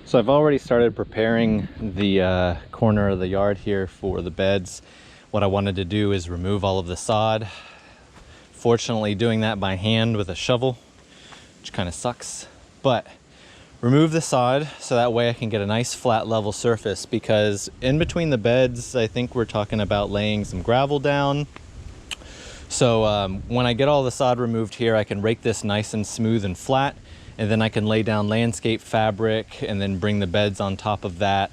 So I've already started preparing the corner of the yard here for the beds. What I wanted to do is remove all of the sod. Fortunately, doing that by hand with a shovel, which kind of sucks, but remove the sod so that way I can get a nice flat level surface, because in between the beds, I think we're talking about laying some gravel down. So when I get all the sod removed here, I can rake this nice and smooth and flat, and then I can lay down landscape fabric and then bring the beds on top of that,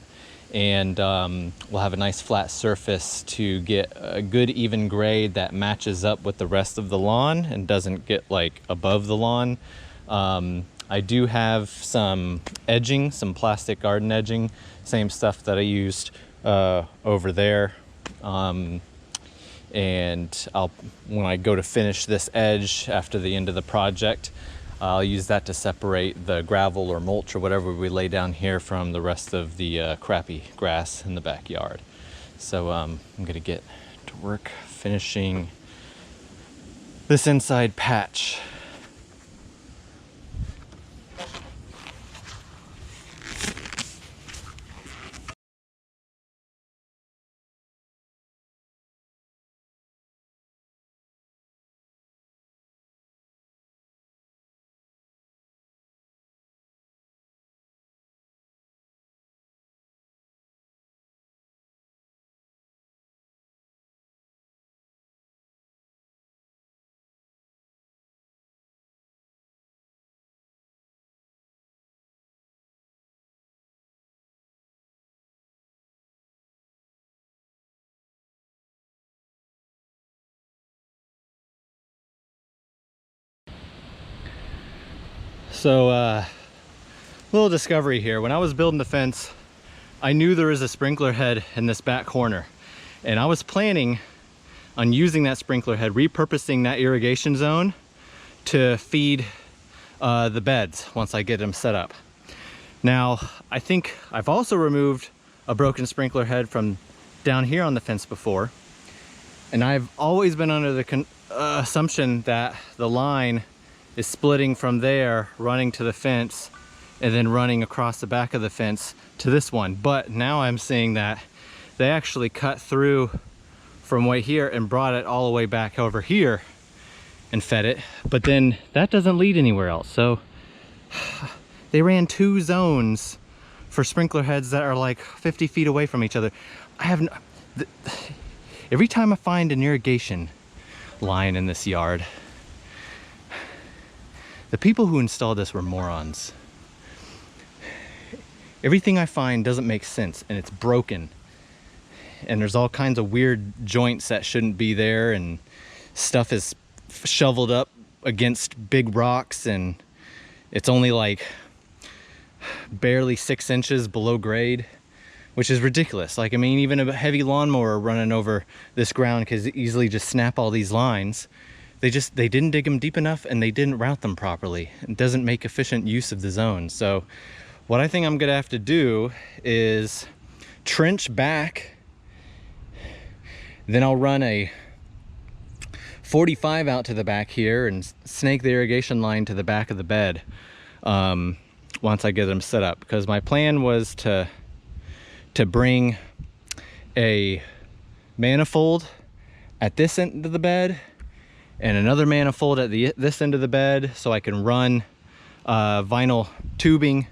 and we'll have a nice flat surface to get a good even grade that matches up with the rest of the lawn and doesn't get like above the lawn. I do have some edging, some plastic garden edging, same stuff that I used over there. And when I go to finish this edge after the end of the project, I'll use that to separate the gravel or mulch or whatever we lay down here from the rest of the crappy grass in the backyard. So I'm gonna get to work finishing this inside patch. So little discovery here. When I was building the fence, I knew there was a sprinkler head in this back corner, and I was planning on using that sprinkler head, repurposing that irrigation zone to feed the beds once I get them set up. Now, I think I've also removed a broken sprinkler head from down here on the fence before, and I've always been under the assumption that the line is splitting from there, running to the fence, and then running across the back of the fence to this one. But now I'm seeing that they actually cut through from way here and brought it all the way back over here and fed it. But then that doesn't lead anywhere else. So they ran two zones for sprinkler heads that are like 50 feet away from each other. Every time I find an irrigation line in this yard, the people who installed this were morons. Everything I find doesn't make sense, and it's broken. And there's all kinds of weird joints that shouldn't be there, and stuff is shoveled up against big rocks, and it's only like barely 6 inches below grade, which is ridiculous. Like, I mean, even a heavy lawnmower running over this ground could easily just snap all these lines. They didn't dig them deep enough, and they didn't route them properly. It doesn't make efficient use of the zone. So what I think I'm gonna have to do is trench back, then I'll run a 45 out to the back here and snake the irrigation line to the back of the bed once I get them set up. Because my plan was to bring a manifold at this end of the bed and another manifold at this end of the bed, so I can run vinyl tubing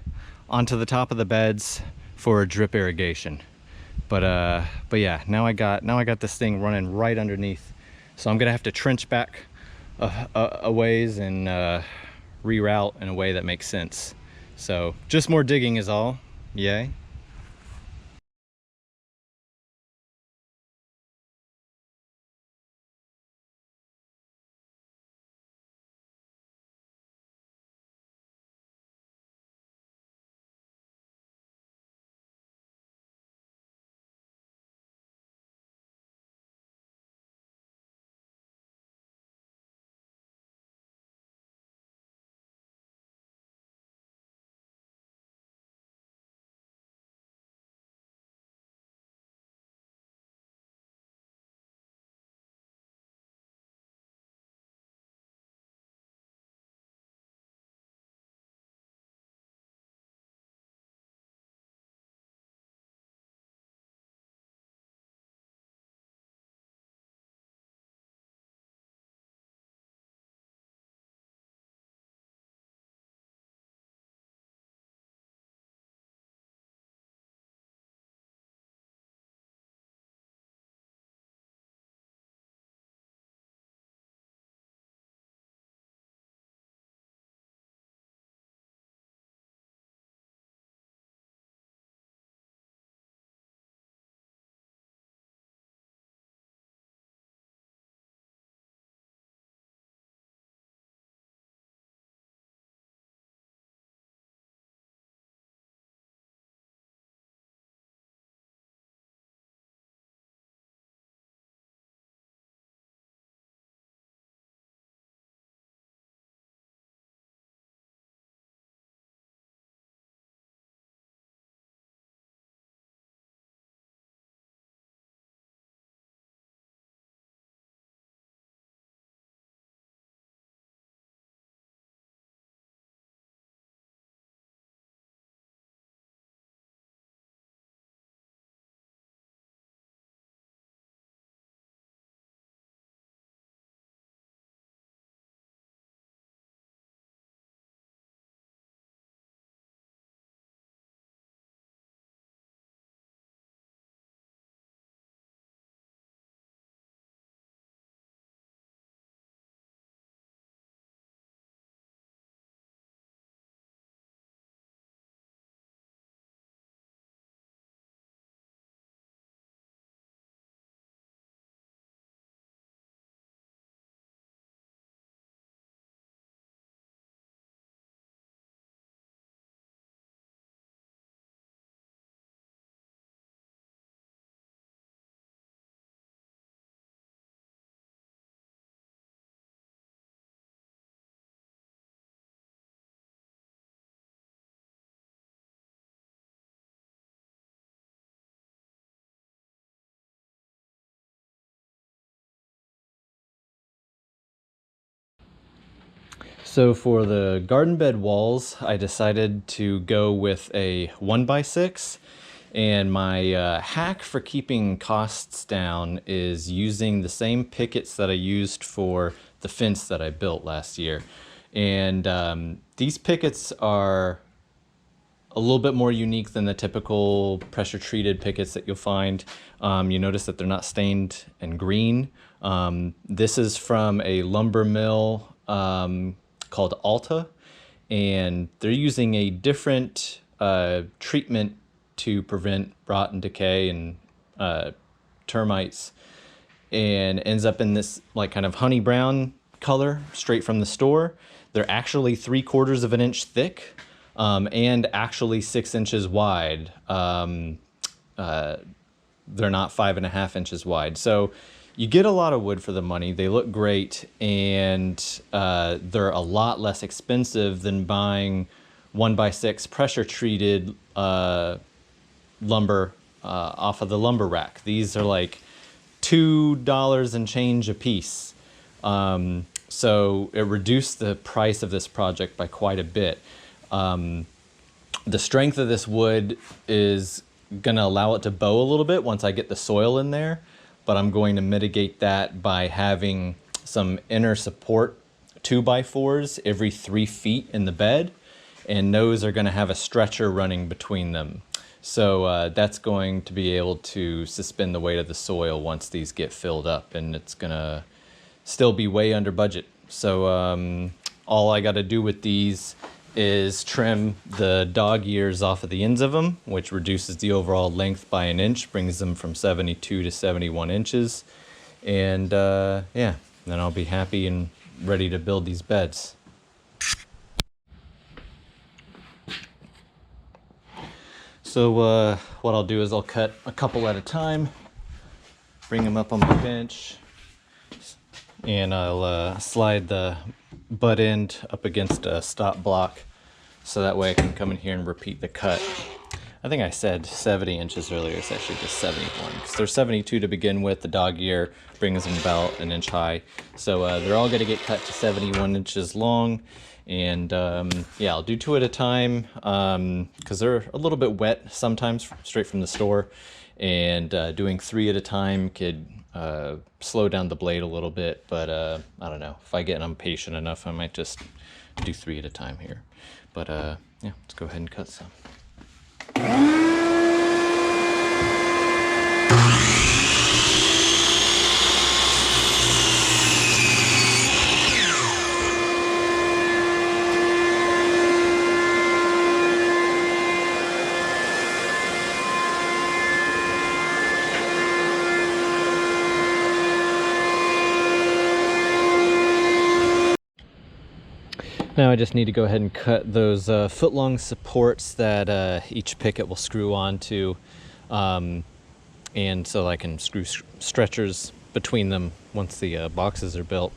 onto the top of the beds for drip irrigation. But yeah, now I got this thing running right underneath, so I'm gonna have to trench back a ways and reroute in a way that makes sense. So just more digging is all. Yay. So for the garden bed walls, I decided to go with a 1x6, and my hack for keeping costs down is using the same pickets that I used for the fence that I built last year. And these pickets are a little bit more unique than the typical pressure treated pickets that you'll find. You notice that they're not stained and green. This is from a lumber mill called Alta, and they're using a different treatment to prevent rot and decay and termites, and ends up in this like kind of honey brown color straight from the store. They're actually 3/4 of an inch thick, and actually 6 inches wide. They're not 5.5 inches wide. So you get a lot of wood for the money. They look great, and they're a lot less expensive than buying 1x6 pressure treated lumber off of the lumber rack. These are like $2 and change a piece. So it reduced the price of this project by quite a bit. The strength of this wood is going to allow it to bow a little bit once I get the soil in there, but I'm going to mitigate that by having some inner support 2x4s every 3 feet in the bed, and those are going to have a stretcher running between them. So that's going to be able to suspend the weight of the soil once these get filled up, and it's going to still be way under budget. So all I got to do with these is trim the dog ears off of the ends of them, which reduces the overall length by 1 inch, brings them from 72 to 71 inches. And yeah, then I'll be happy and ready to build these beds. So what I'll do is I'll cut a couple at a time, bring them up on my bench, and I'll slide the butt end up against a stop block, so that way I can come in here and repeat the cut. I think I said 70 inches earlier. It's actually just 71, because they're 72 to begin with. The dog ear brings them about 1 inch high. So they're all going to get cut to 71 inches long. And yeah, I'll do 2 at a time, because they're a little bit wet sometimes straight from the store. And doing 3 at a time could slow down the blade a little bit, but I don't know. If I get impatient enough, I might just do 3 at a time here. But yeah, let's go ahead and cut some. Now I just need to go ahead and cut those foot-long supports that each picket will screw onto, and so I can screw stretchers between them once the boxes are built.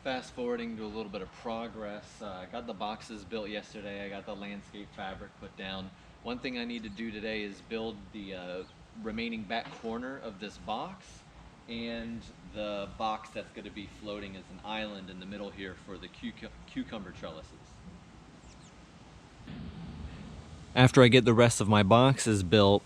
Fast forwarding to a little bit of progress. I got the boxes built yesterday. I got the landscape fabric put down. One thing I need to do today is build the remaining back corner of this box, and the box that's going to be floating as an island in the middle here for the cucumber trellises. After I get the rest of my boxes built,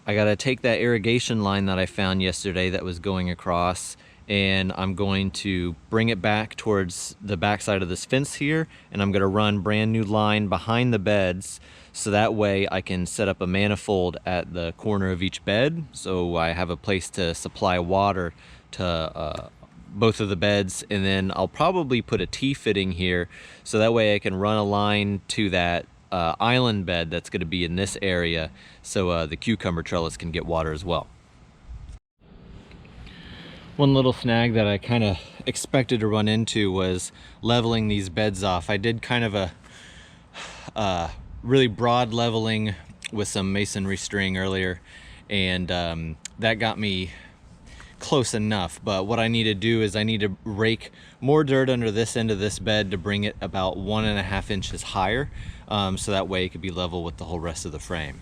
I got to take that irrigation line that I found yesterday that was going across, and I'm going to bring it back towards the backside of this fence here, and I'm going to run brand new line behind the beds, so that way I can set up a manifold at the corner of each bed, so I have a place to supply water to both of the beds. And then I'll probably put a T-fitting here, so that way I can run a line to that island bed that's going to be in this area, so the cucumber trellis can get water as well. One little snag that I kind of expected to run into was leveling these beds off. I did kind of a really broad leveling with some masonry string earlier, and that got me close enough. But what I need to do is I need to rake more dirt under this end of this bed to bring it about 1.5 inches higher, so that way it could be level with the whole rest of the frame.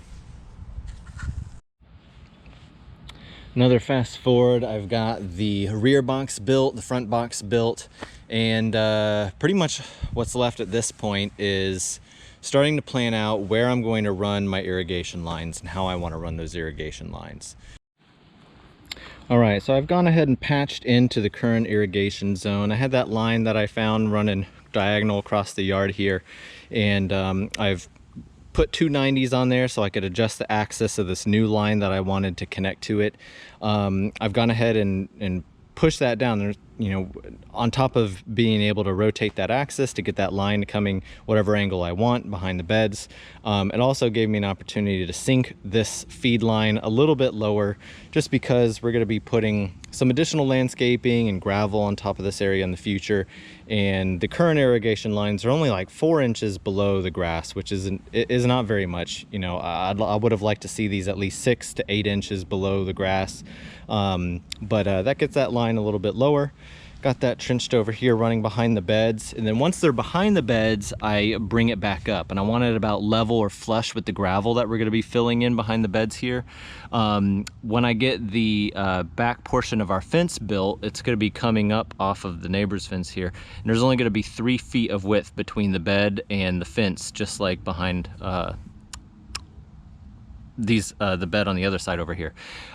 Another fast forward, I've got the rear box built, the front box built, and pretty much what's left at this point is starting to plan out where I'm going to run my irrigation lines and how I want to run those irrigation lines. Alright, so I've gone ahead and patched into the current irrigation zone. I had that line that I found running diagonal across the yard here, and I've put 290s on there so I could adjust the axis of this new line that I wanted to connect to it. I've gone ahead and pushed that down there, you know, on top of being able to rotate that axis to get that line coming whatever angle I want behind the beds. It also gave me an opportunity to sink this feed line a little bit lower, just because we're going to be putting some additional landscaping and gravel on top of this area in the future, and the current irrigation lines are only like 4 inches below the grass, which is not very much. You know, I would have liked to see these at least 6 to 8 inches below the grass, but that gets that line a little bit lower. Got that trenched over here running behind the beds, and then once they're behind the beds I bring it back up, and I want it about level or flush with the gravel that we're going to be filling in behind the beds here. When I get the back portion of our fence built, it's going to be coming up off of the neighbor's fence here, and there's only going to be 3 feet of width between the bed and the fence, just like behind the bed on the other side over here,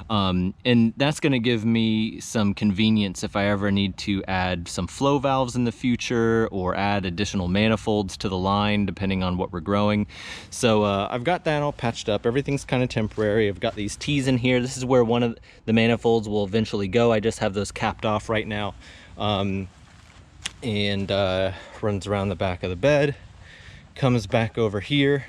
and that's going to give me some convenience if I ever need to add some flow valves in the future or add additional manifolds to the line depending on what we're growing. So I've got that all patched up. Everything's kind of temporary. I've got these T's in here. This is where one of the manifolds will eventually go. I just have those capped off right now, and runs around the back of the bed, comes back over here,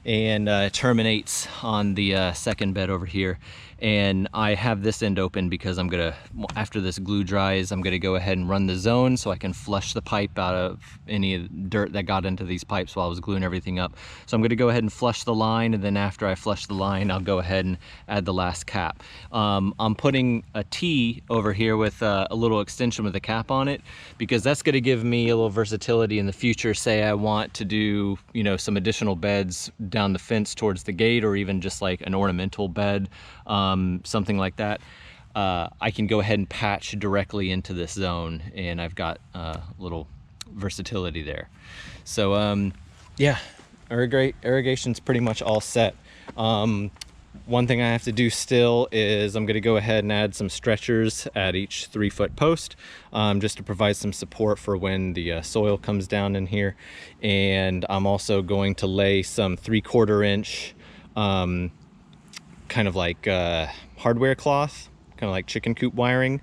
and terminates on the second bed over here. And I have this end open because I'm gonna, after this glue dries, I'm gonna go ahead and run the zone so I can flush the pipe out of any dirt that got into these pipes while I was gluing everything up. So I'm gonna go ahead and flush the line, and then after I flush the line, I'll go ahead and add the last cap. I'm putting a T over here with a little extension with a cap on it, because that's gonna give me a little versatility in the future. Say I want to do, you know, some additional beds down the fence towards the gate, or even just like an ornamental bed, something like that. I can go ahead and patch directly into this zone, and I've got a little versatility there. So yeah, irrigation's pretty much all set. One thing I have to do still is I'm going to go ahead and add some stretchers at each 3-foot post, just to provide some support for when the soil comes down in here. And I'm also going to lay some 3/4 inch kind of like hardware cloth, kind of like chicken coop wiring,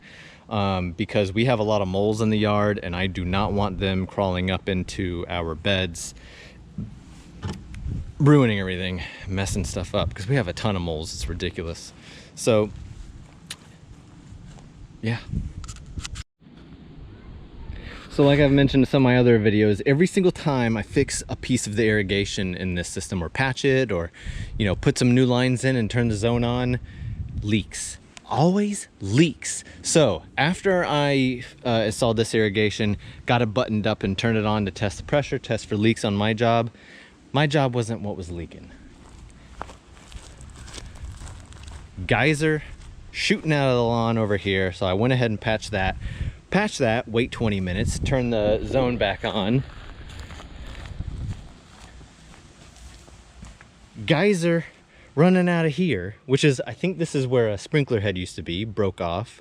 because we have a lot of moles in the yard, and I do not want them crawling up into our beds, ruining everything, messing stuff up, because we have a ton of moles. It's ridiculous. So yeah. So like I've mentioned in some of my other videos, every single time I fix a piece of the irrigation in this system, or patch it, or, you know, put some new lines in and turn the zone on, leaks. always leaks. So after I installed this irrigation, got it buttoned up and turned it on to test the pressure, test for leaks on my job wasn't what was leaking. Geyser shooting out of the lawn over here. So I went ahead and patched that, wait 20 minutes, turn the zone back on. Geyser running out of here, which is, I think this is where a sprinkler head used to be, broke off.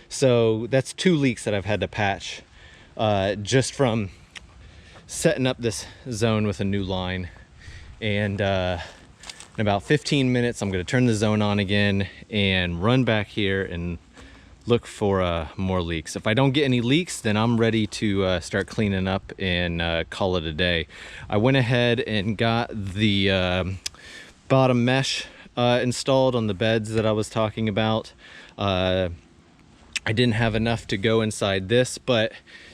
So that's 2 leaks that I've had to patch just from setting up this zone with a new line. And in about 15 minutes, I'm going to turn the zone on again and run back here and look for more leaks. If I don't get any leaks, then I'm ready to start cleaning up and call it a day. I went ahead and got the bottom mesh installed on the beds that I was talking about. I didn't have enough to go inside this, but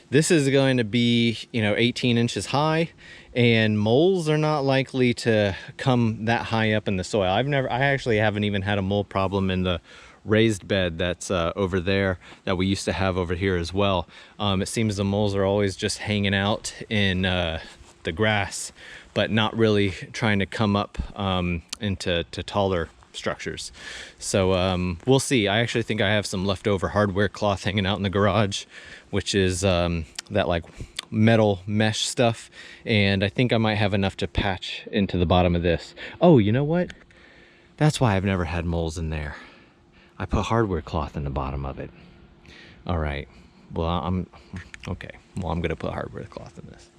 this is going to be, you know, 18 inches high, and moles are not likely to come that high up in the soil. I actually haven't even had a mole problem in the raised bed that's over there that we used to have over here as well. It seems the moles are always just hanging out in the grass, but not really trying to come up into taller structures. So we'll see. I actually think I have some leftover hardware cloth hanging out in the garage, which is that like metal mesh stuff, and I think I might have enough to patch into the bottom of this. Oh, you know what? That's why I've never had moles in there. I put hardware cloth in the bottom of it. All right. Well, I'm okay. Well, I'm gonna put hardware cloth in this.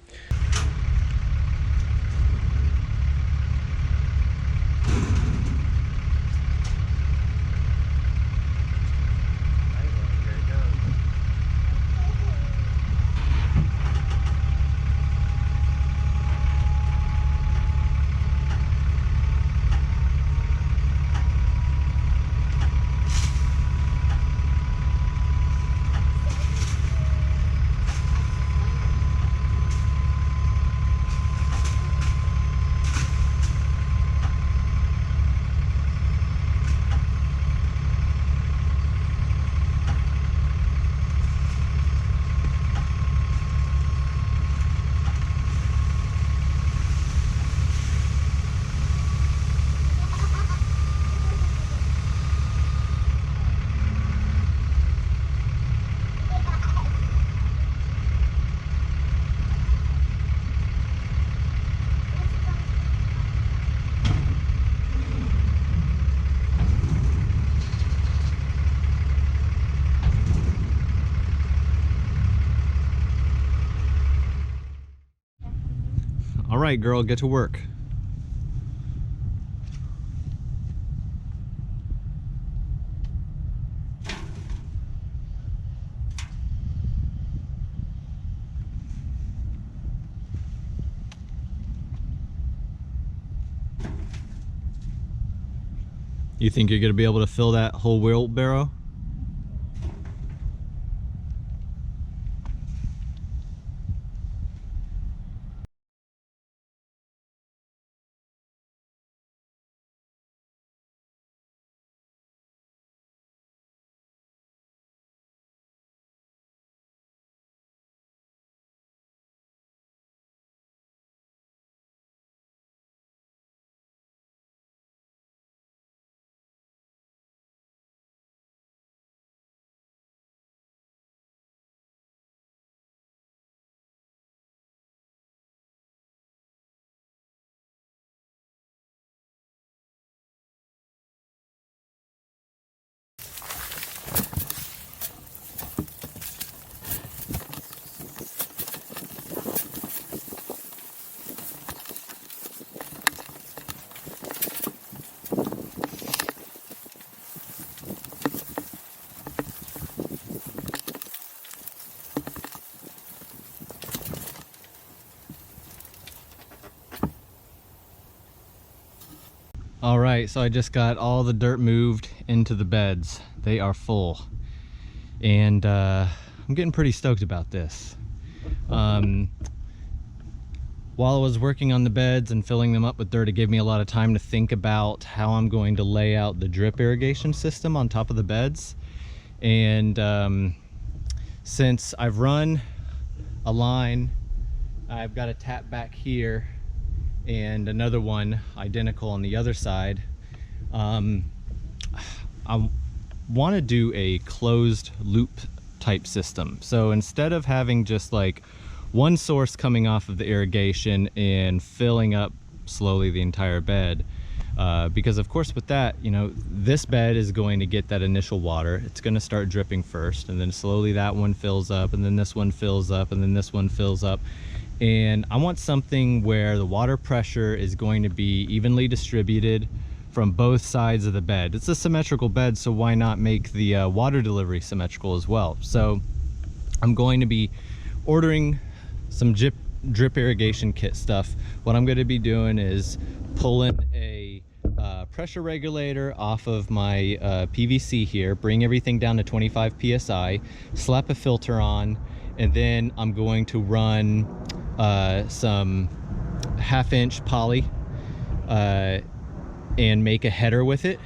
All right, girl, get to work. You think you're gonna be able to fill that whole wheelbarrow? All right, so I just got all the dirt moved into the beds. They are full, and I'm getting pretty stoked about this. One while I was working on the beds and filling them up with dirt, it gave me a lot of time to think about how I'm going to lay out the drip irrigation system on top of the beds. And since I've run a line, I've got a tap back here and another one identical on the other side. I want to do a closed loop type system. So instead of having just like one source coming off of the irrigation and filling up slowly the entire bed, because of course with that, you know, this bed is going to get that initial water. It's going to start dripping first, and then slowly that one fills up, and then this one fills up, and then this one fills up. And I want something where the water pressure is going to be evenly distributed from both sides of the bed. It's a symmetrical bed, so why not make the water delivery symmetrical as well? So I'm going to be ordering some drip irrigation kit stuff. What I'm going to be doing is pulling a pressure regulator off of my PVC here, bring everything down to 25 psi, slap a filter on, and then I'm going to run some 1/2 inch poly and make a header with it,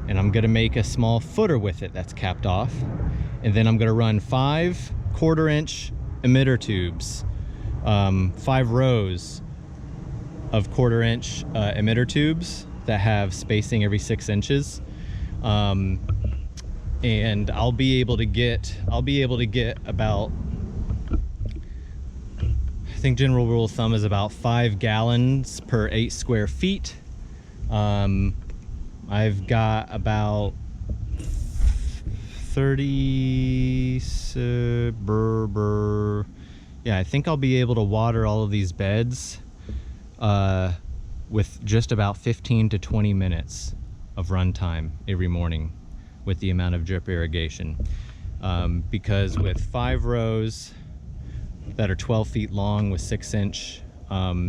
and I'm gonna make a small footer with it that's capped off, and then I'm gonna run 5 1/4 inch emitter tubes, 5 rows of 1/4 inch emitter tubes that have spacing every 6 inches, and I'll be able to get about, I think general rule of thumb is about 5 gallons per 8 square feet. I've got about 30, yeah, I think I'll be able to water all of these beds with just about 15 to 20 minutes of run time every morning with the amount of drip irrigation. Because with 5 rows that are 12 feet long with 6 inch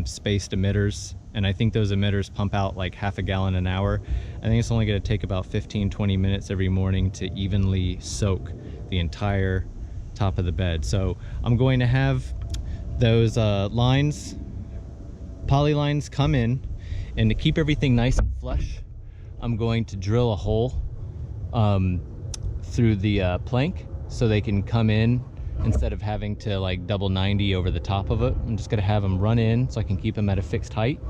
spaced emitters, and I think those emitters pump out like 1/2 gallon an hour, I think it's only going to take about 15-20 minutes every morning to evenly soak the entire top of the bed. So I'm going to have those lines, poly lines, come in, and to keep everything nice and flush, I'm going to drill a hole through the plank so they can come in. Instead of having to like double 90 over the top of it, I'm just gonna have them run in so I can keep them at a fixed height.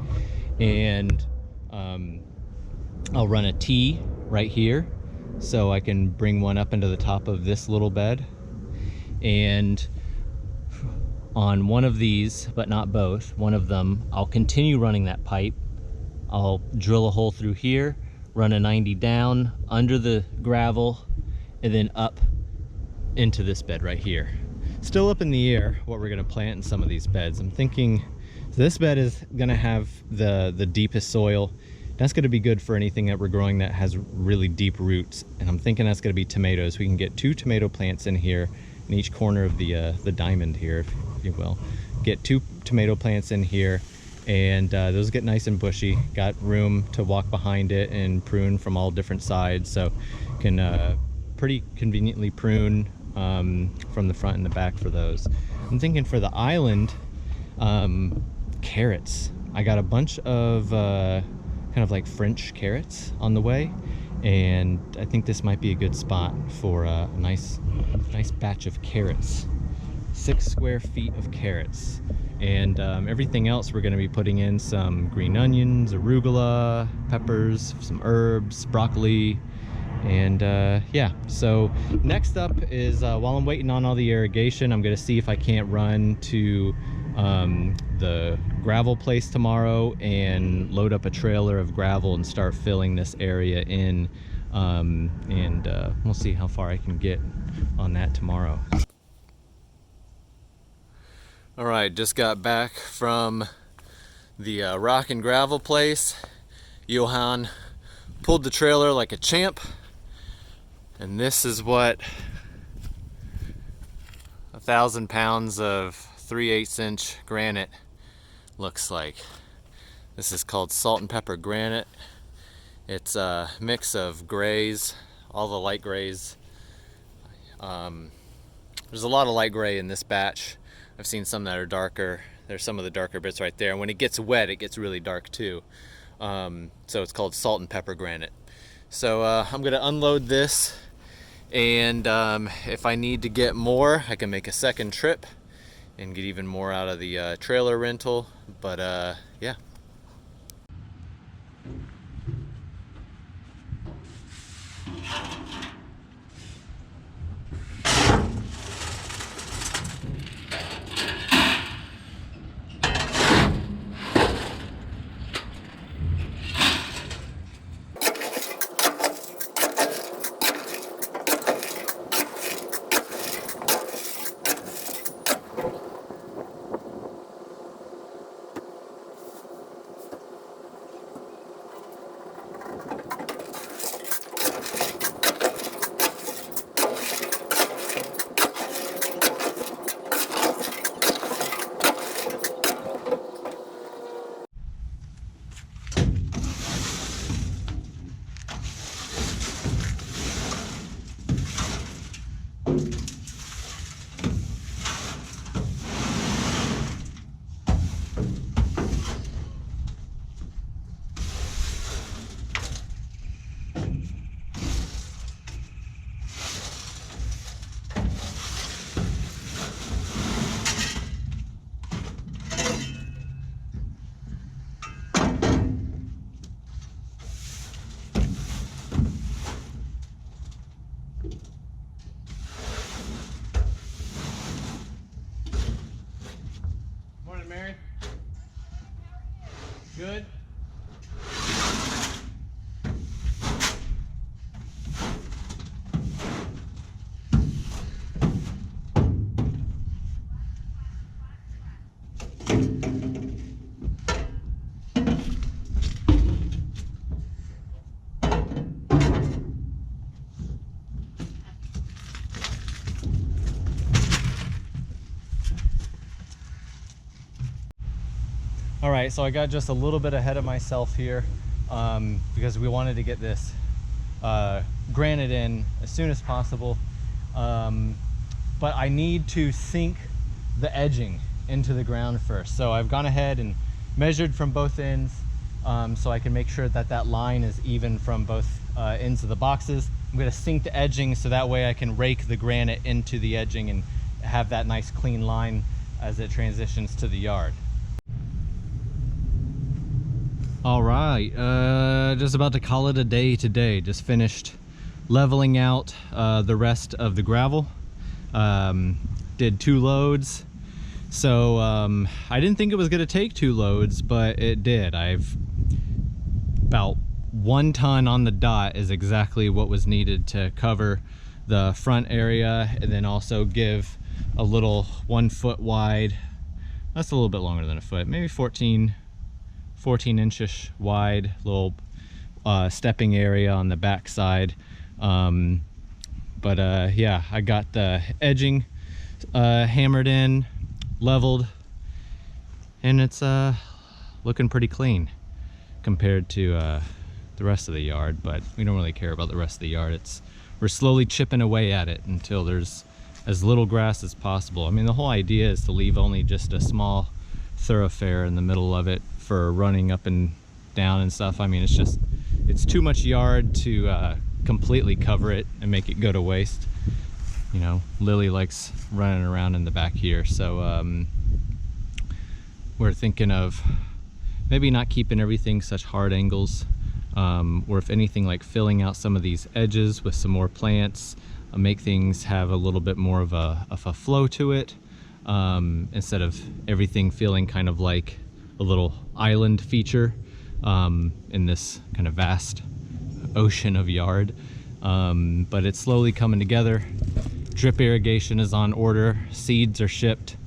And I'll run a T right here so I can bring one up into the top of this little bed. And on one of these, but not both, one of them, I'll continue running that pipe. I'll drill a hole through here, run a 90 down under the gravel, and then up into this bed right here. Still up in the air what we're going to plant in some of these beds. I'm thinking this bed is going to have the deepest soil. That's going to be good for anything that we're growing that has really deep roots, and I'm thinking that's going to be tomatoes. We can get 2 tomato plants in here in each corner of the diamond here, if you will. Get 2 tomato plants in here, and those get nice and bushy. Got room to walk behind it and prune from all different sides, so can pretty conveniently prune from the front and the back for those. I'm thinking for the island, carrots. I got a bunch of kind of like French carrots on the way, and I think this might be a good spot for a nice batch of carrots. 6 square feet of carrots. And everything else we're going to be putting in some green onions, arugula, peppers, some herbs, broccoli. And yeah, so next up is while I'm waiting on all the irrigation, I'm gonna see if I can't run to the gravel place tomorrow and load up a trailer of gravel and start filling this area in, and we'll see how far I can get on that tomorrow. All right, just got back from the rock and gravel place. Johan pulled the trailer like a champ. And this is what 1,000 pounds of 3/8 inch granite looks like. This is called salt and pepper granite. It's a mix of grays, all the light grays. There's a lot of light gray in this batch. I've seen some that are darker There's some of the darker bits right there. And when it gets wet, it gets really dark too. So it's called salt and pepper granite. So I'm gonna unload this, and if I need to get more, I can make a second trip and get even more out of the trailer rental. But yeah. Mary? Good? All right, so I got just a little bit ahead of myself here because we wanted to get this granite in as soon as possible. But I need to sink the edging into the ground first. So I've gone ahead and measured from both ends so I can make sure that that line is even from both ends of the boxes. I'm gonna sink the edging so that way I can rake the granite into the edging and have that nice clean line as it transitions to the yard. All right, just about to call it a day today. Just finished leveling out the rest of the gravel. Did 2 loads. So I didn't think it was gonna take 2 loads, but it did. I've about 1 ton on the dot is exactly what was needed to cover the front area, and then also give a little 1 foot wide, that's a little bit longer than a foot, maybe 14 inches wide little stepping area on the back side. Yeah, I got the edging hammered in, leveled, and it's looking pretty clean compared to the rest of the yard, but we don't really care about the rest of the yard. We're slowly chipping away at it until there's as little grass as possible. I mean, the whole idea is to leave only just a small thoroughfare in the middle of it for running up and down and stuff. I mean, it's too much yard to completely cover it and make it go to waste. You know, Lily likes running around in the back here, so we're thinking of maybe not keeping everything such hard angles, or if anything, like filling out some of these edges with some more plants, make things have a little bit more of a flow to it, instead of everything feeling kind of like a little island feature in this kind of vast ocean of yard. But it's slowly coming together. Drip irrigation is on order, seeds are shipped.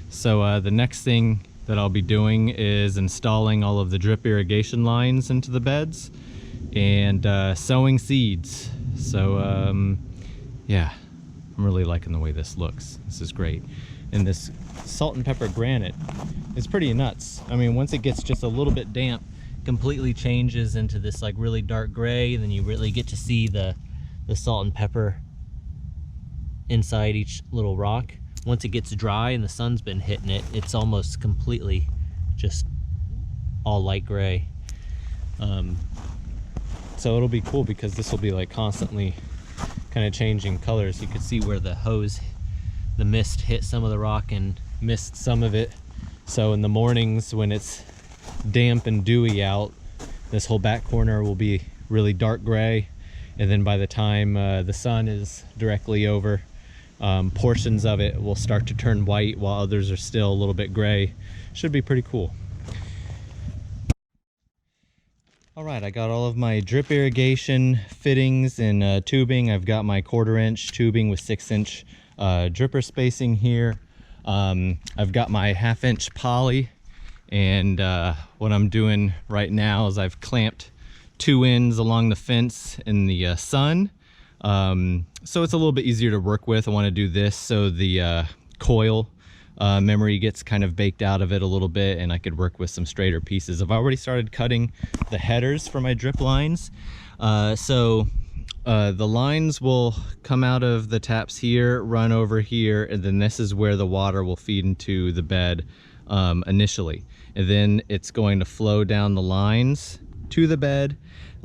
So the next thing that I'll be doing is installing all of the drip irrigation lines into the beds and sowing seeds. So yeah, I'm really liking the way this looks. This is great. And this salt and pepper granite is pretty nuts. I mean, once it gets just a little bit damp, completely changes into this like really dark gray, and then you really get to see the salt and pepper inside each little rock. once it gets dry and the sun's been hitting it, it's almost completely just all light gray. So it'll be cool because this will be like constantly kind of changing colors. You could see where the mist hit some of the rock and missed some of it. So in the mornings when it's damp and dewy out, this whole back corner will be really dark gray. And then by the time the sun is directly over, portions of it will start to turn white while others are still a little bit gray. Should be pretty cool. All right, I got all of my drip irrigation fittings and tubing. I've got my 1/4 inch tubing with 6-inch dripper spacing here. I've got my 1/2 inch poly, and what I'm doing right now is I've clamped 2 ends along the fence in the sun. So it's a little bit easier to work with. I want to do this so the coil memory gets kind of baked out of it a little bit, and I could work with some straighter pieces. I've already started cutting the headers for my drip lines. The lines will come out of the taps here, run over here, and then this is where the water will feed into the bed initially. And then it's going to flow down the lines to the bed.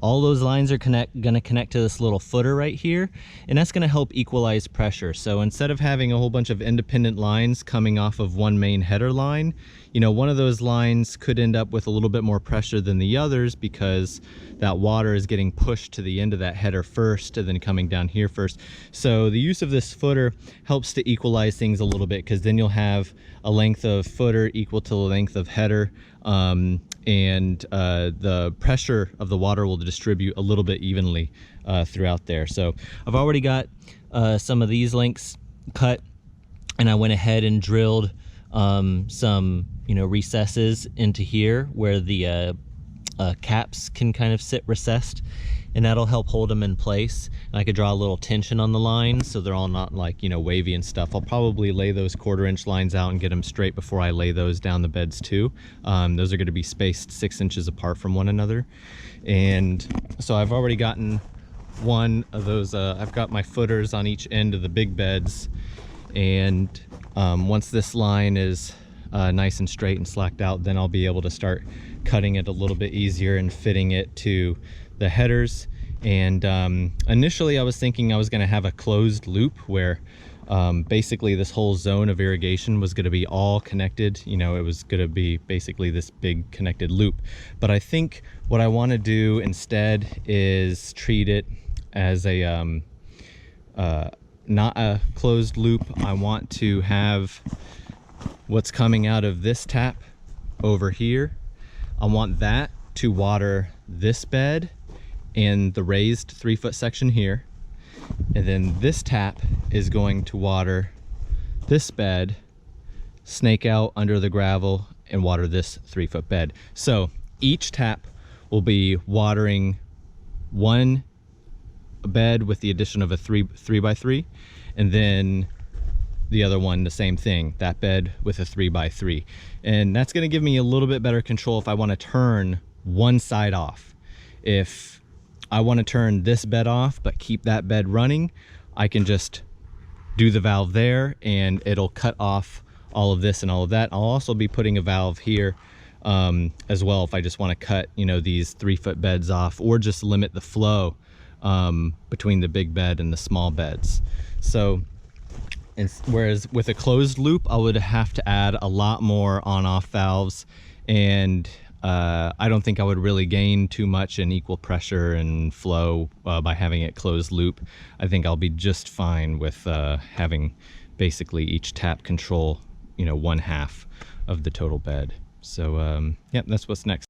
All those lines are gonna connect to this little footer right here, and that's gonna help equalize pressure. So instead of having a whole bunch of independent lines coming off of one main header line, you know, one of those lines could end up with a little bit more pressure than the others because that water is getting pushed to the end of that header first and then coming down here first. So the use of this footer helps to equalize things a little bit, because then you'll have a length of footer equal to the length of header. And the pressure of the water will distribute a little bit evenly throughout there. So I've already got some of these lengths cut, and I went ahead and drilled some, you know, recesses into here where the caps can kind of sit recessed, and that'll help hold them in place. And I could draw a little tension on the lines so they're all not like, you know, wavy and stuff. I'll probably lay those 1/4 inch lines out and get them straight before I lay those down the beds too. Those are going to be spaced 6 inches apart from one another. And so I've already gotten one of those, I've got my footers on each end of the big beds. And once this line is nice and straight and slacked out, then I'll be able to start cutting it a little bit easier and fitting it to the headers. And initially I was thinking I was going to have a closed loop where basically this whole zone of irrigation was going to be all connected. You know, it was going to be basically this big connected loop. But I think what I want to do instead is treat it as a not a closed loop. I want to have what's coming out of this tap over here. I want that to water this bed and the raised 3-foot section here. And then this tap is going to water this bed, snake out under the gravel, and water this 3-foot bed. So each tap will be watering one bed with the addition of a 3x3, and then the other one the same thing, that bed with a 3x3. And that's going to give me a little bit better control if I want to turn one side off. If I want to turn this bed off but keep that bed running, I can just do the valve there and it'll cut off all of this and all of that. I'll also be putting a valve here as well if I just want to cut, you know, these 3-foot beds off, or just limit the flow between the big bed and the small beds. So whereas with a closed loop, I would have to add a lot more on-off valves, and I don't think I would really gain too much in equal pressure and flow by having it closed loop. I think I'll be just fine with having basically each tap control, you know, 1/2 of the total bed. So yeah, that's what's next.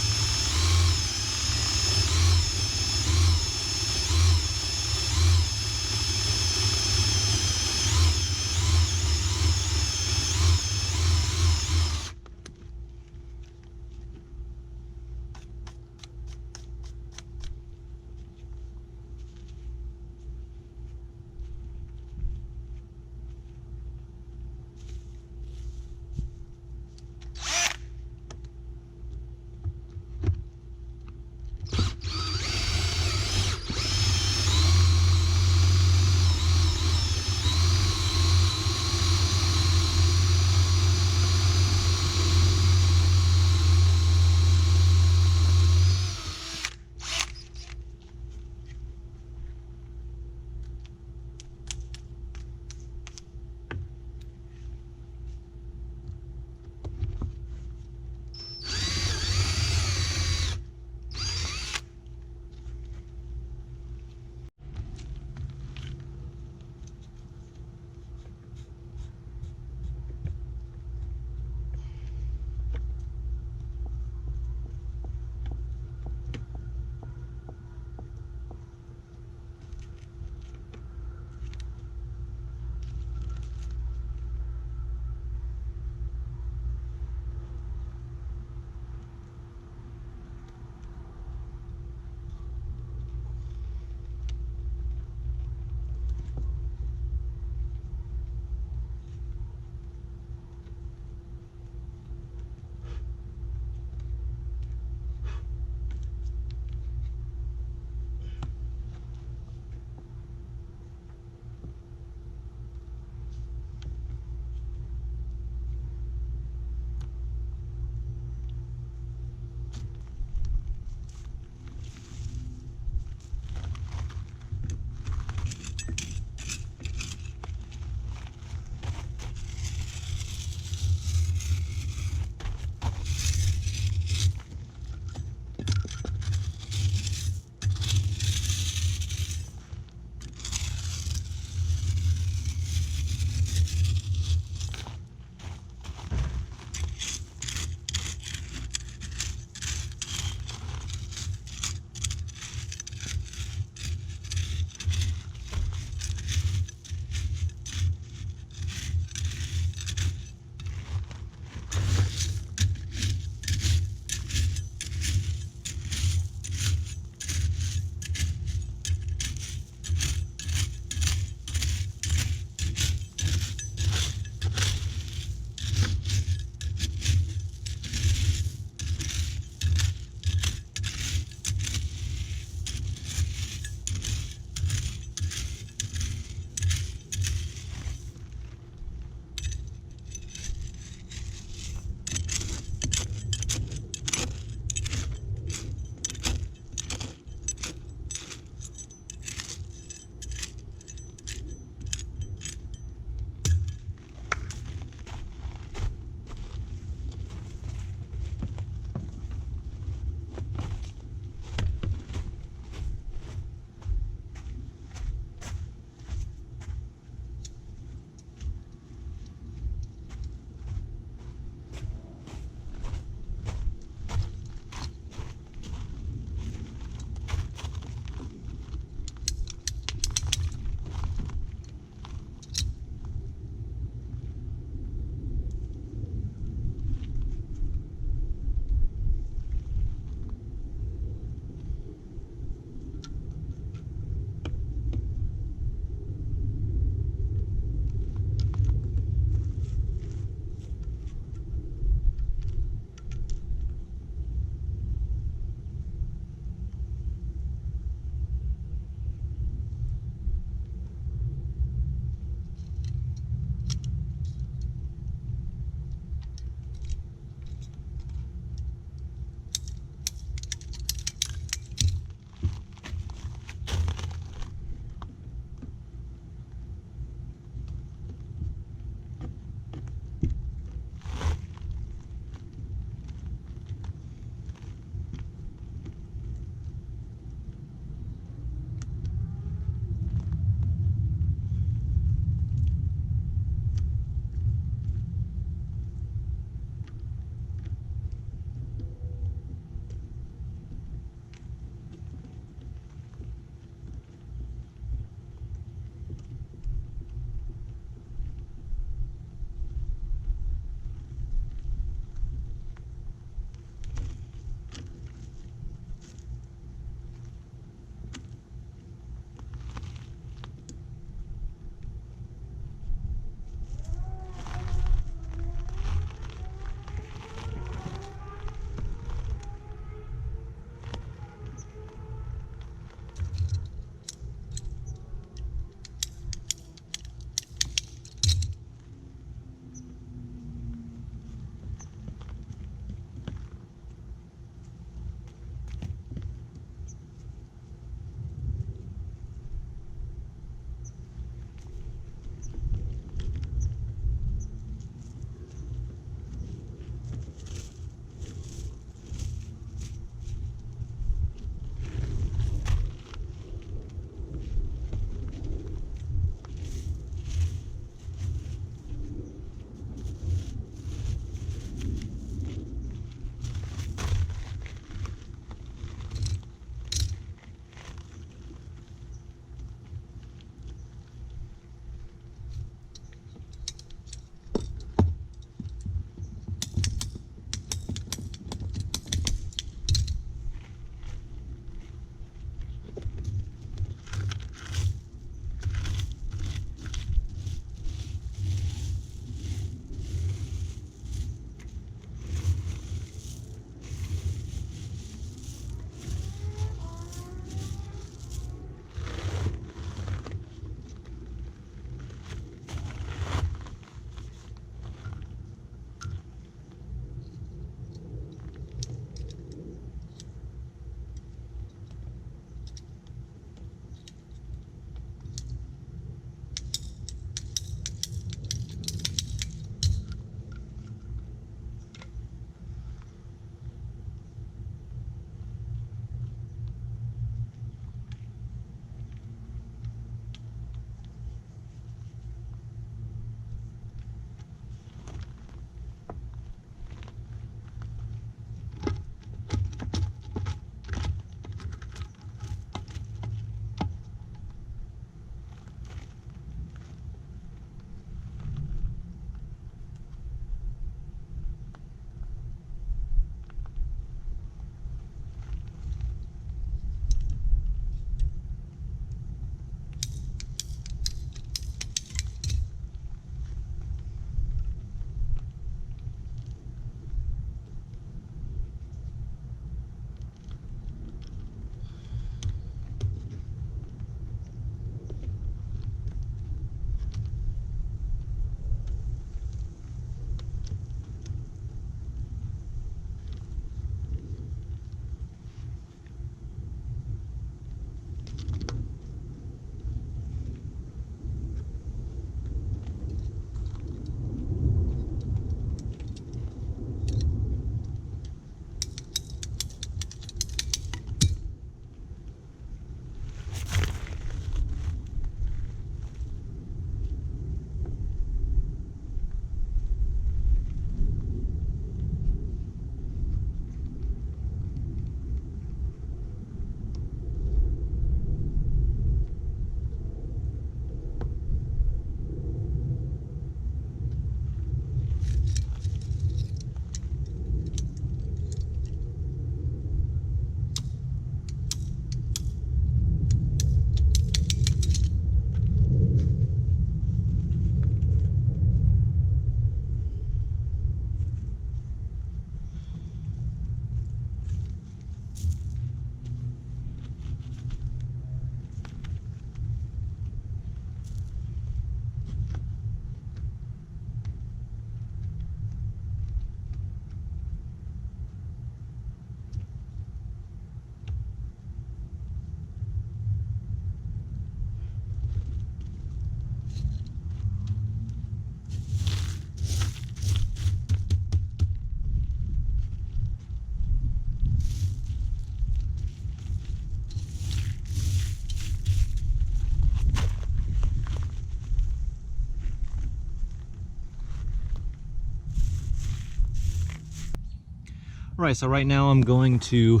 All right, so right now I'm going to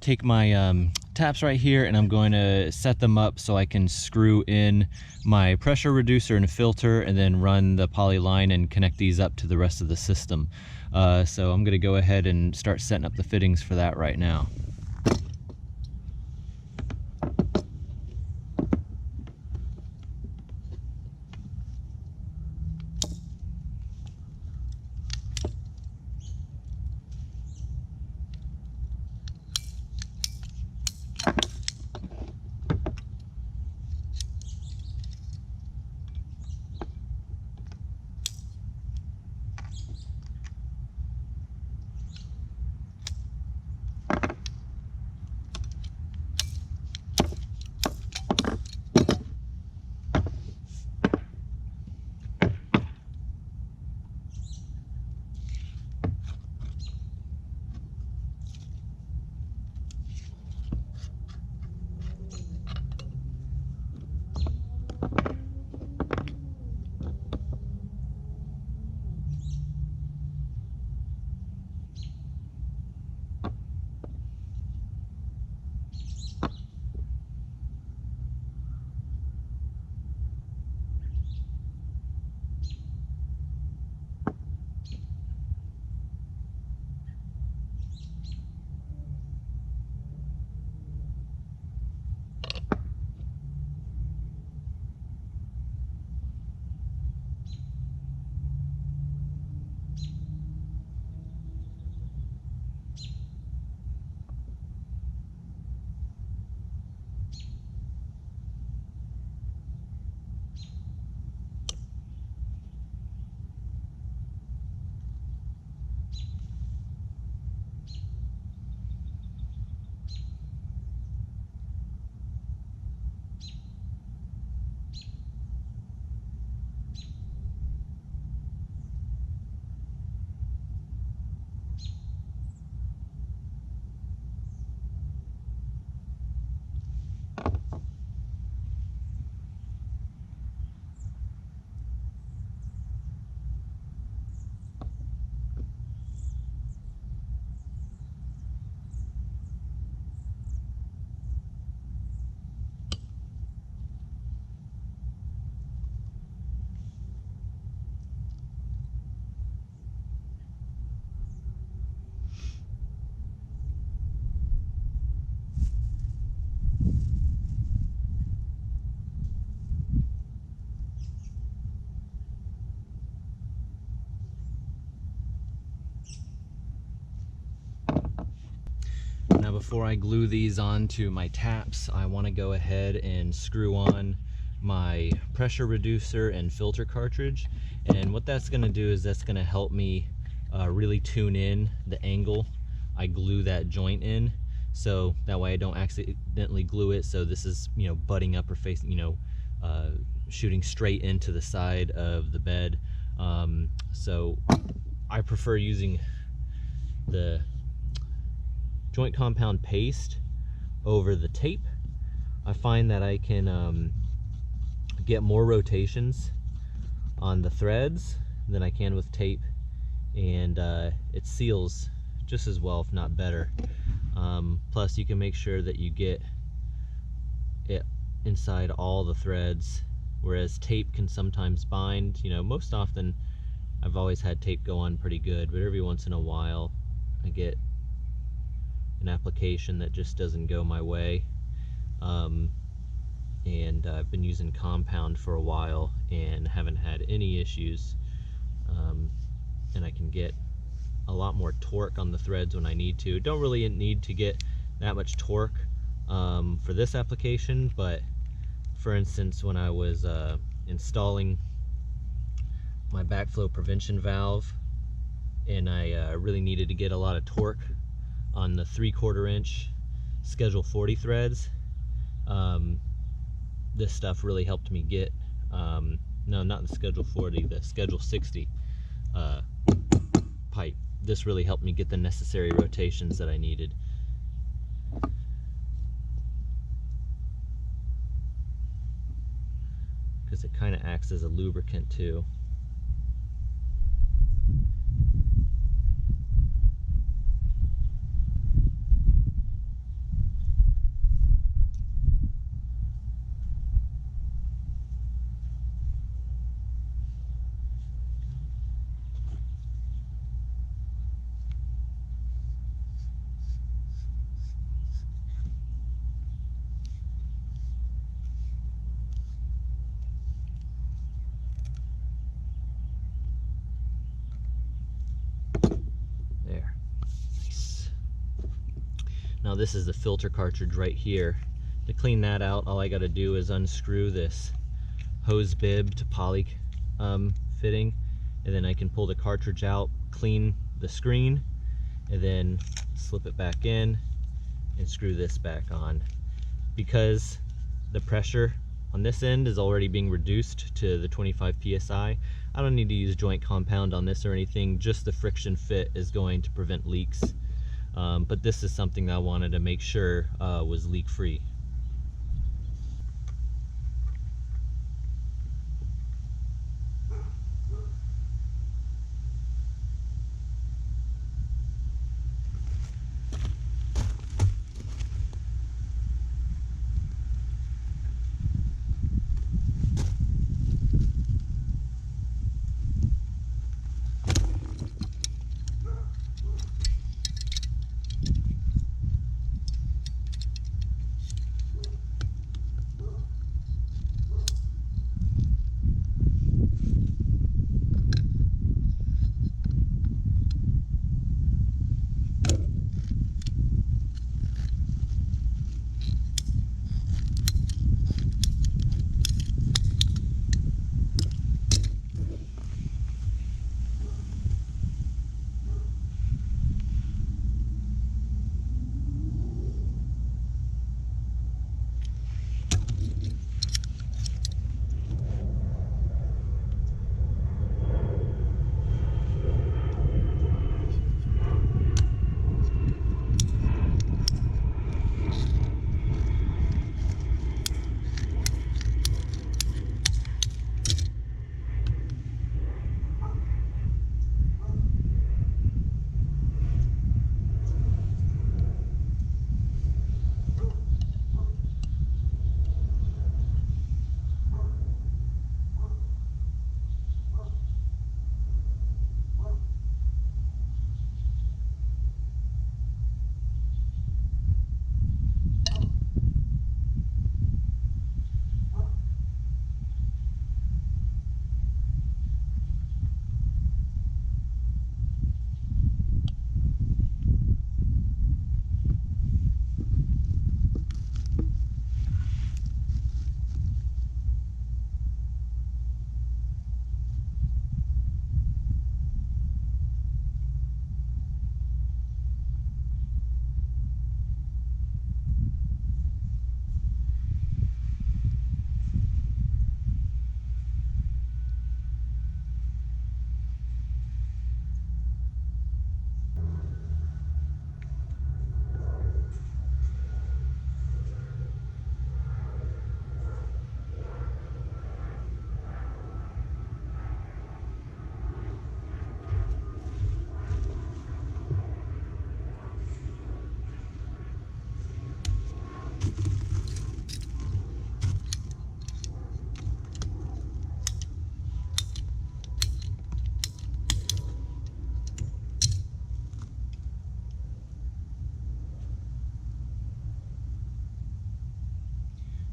take my taps right here and I'm going to set them up so I can screw in my pressure reducer and filter and then run the poly line and connect these up to the rest of the system. So I'm going to go ahead and start setting up the fittings for that right now. Now before I glue these onto my taps, I want to go ahead and screw on my pressure reducer and filter cartridge. And what that's going to do is that's going to help me really tune in the angle I glue that joint in, so that way I don't accidentally glue it so this is, you know, butting up or facing, you know, shooting straight into the side of the bed. So I prefer using the joint compound paste over the tape. I find that I can get more rotations on the threads than I can with tape, and it seals just as well, if not better. Plus you can make sure that you get it inside all the threads, whereas tape can sometimes bind. You know, most often I've always had tape go on pretty good, but every once in a while I get an application that just doesn't go my way. And I've been using compound for a while and haven't had any issues, and I can get a lot more torque on the threads when I need to. Don't really need to get that much torque for this application, but for instance, when I was installing my backflow prevention valve and I really needed to get a lot of torque on the 3/4 inch schedule 40 threads, this stuff really helped me get, no, not the schedule 40, the schedule 60 pipe. This really helped me get the necessary rotations that I needed. Because it kind of acts as a lubricant too. this is the filter cartridge right here. To clean that out, all I got to do is unscrew this hose bib to poly fitting, and then I can pull the cartridge out, clean the screen, and then slip it back in and screw this back on. Because the pressure on this end is already being reduced to the 25 psi, I don't need to use joint compound on this or anything. Just the friction fit is going to prevent leaks. But this is something that I wanted to make sure was leak free.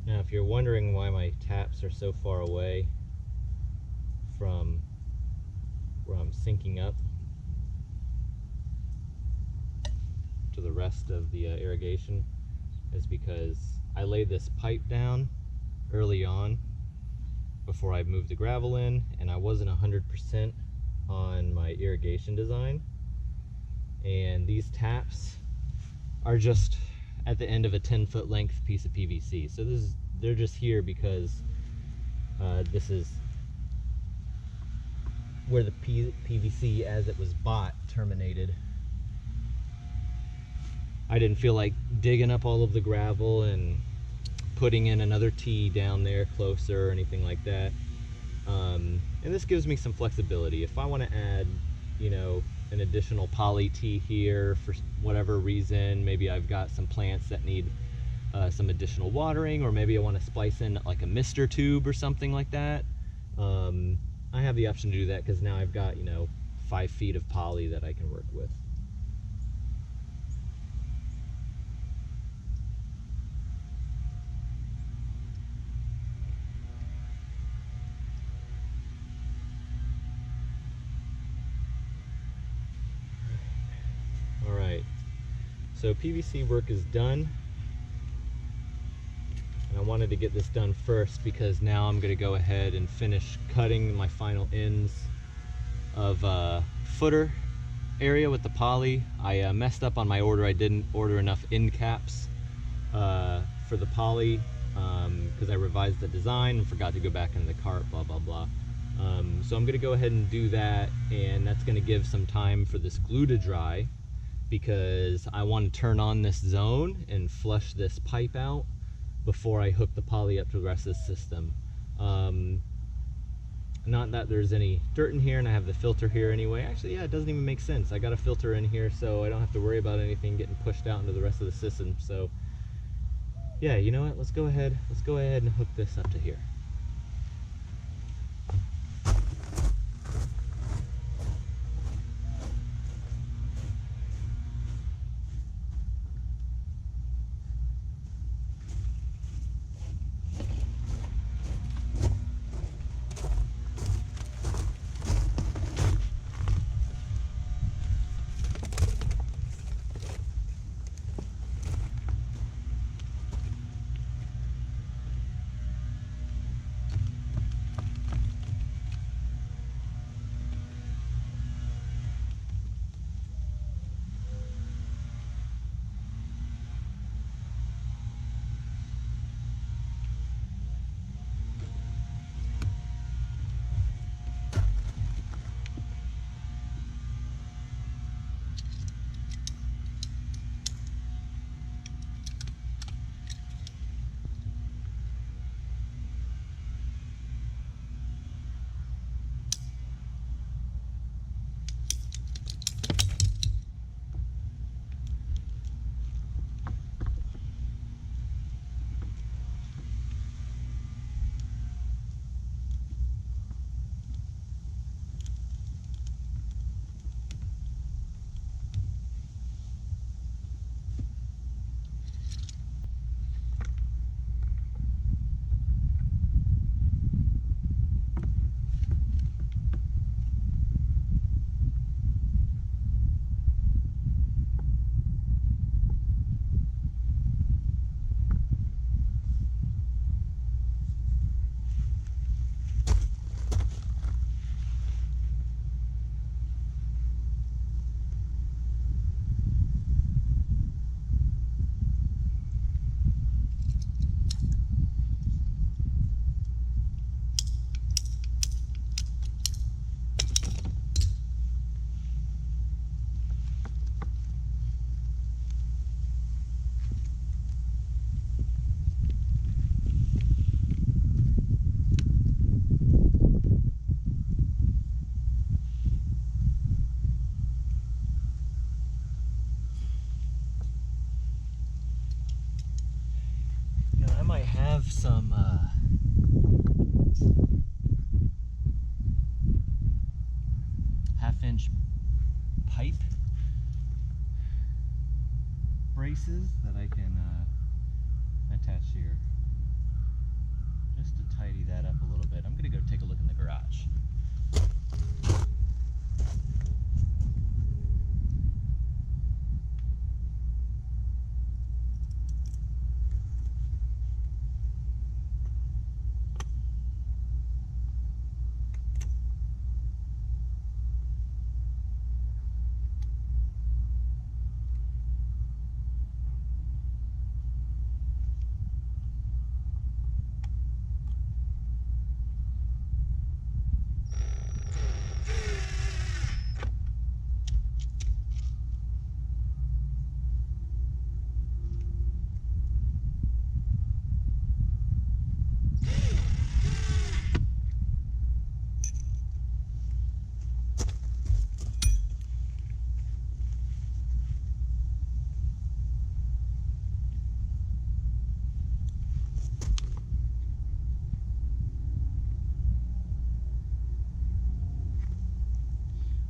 Now, if you're wondering why my taps are so far away from where I'm sinking up to the rest of the irrigation, is because I laid this pipe down early on before I moved the gravel in, and I wasn't 100% on my irrigation design. And these taps are just at the end of a 10-foot length piece of PVC. So they're just here because this is where the PVC as it was bought terminated. I didn't feel like digging up all of the gravel and putting in another tee down there closer or anything like that. And this gives me some flexibility. If I want to add, you know, an additional poly tee here for whatever reason, maybe I've got some plants that need some additional watering, or maybe I want to splice in like a mister tube or something like that. I have the option to do that because now I've got, you know, 5 feet of poly that I can work with. So PVC work is done. And I wanted to get this done first because now I'm gonna go ahead and finish cutting my final ends of footer area with the poly. I messed up on my order. I didn't order enough end caps for the poly because I revised the design and forgot to go back in the cart, blah, blah, blah. So I'm gonna go ahead and do that, and that's gonna give some time for this glue to dry because I want to turn on this zone and flush this pipe out before I hook the poly up to the rest of the system. Not that there's any dirt in here, and I have the filter here anyway. Actually, yeah, it doesn't even make sense. I got a filter in here, so I don't have to worry about anything getting pushed out into the rest of the system. So yeah, you know what? Let's go ahead and hook this up to here. Have some half-inch pipe braces that I can attach here just to tidy that up a little bit. I'm gonna go take a look in the garage.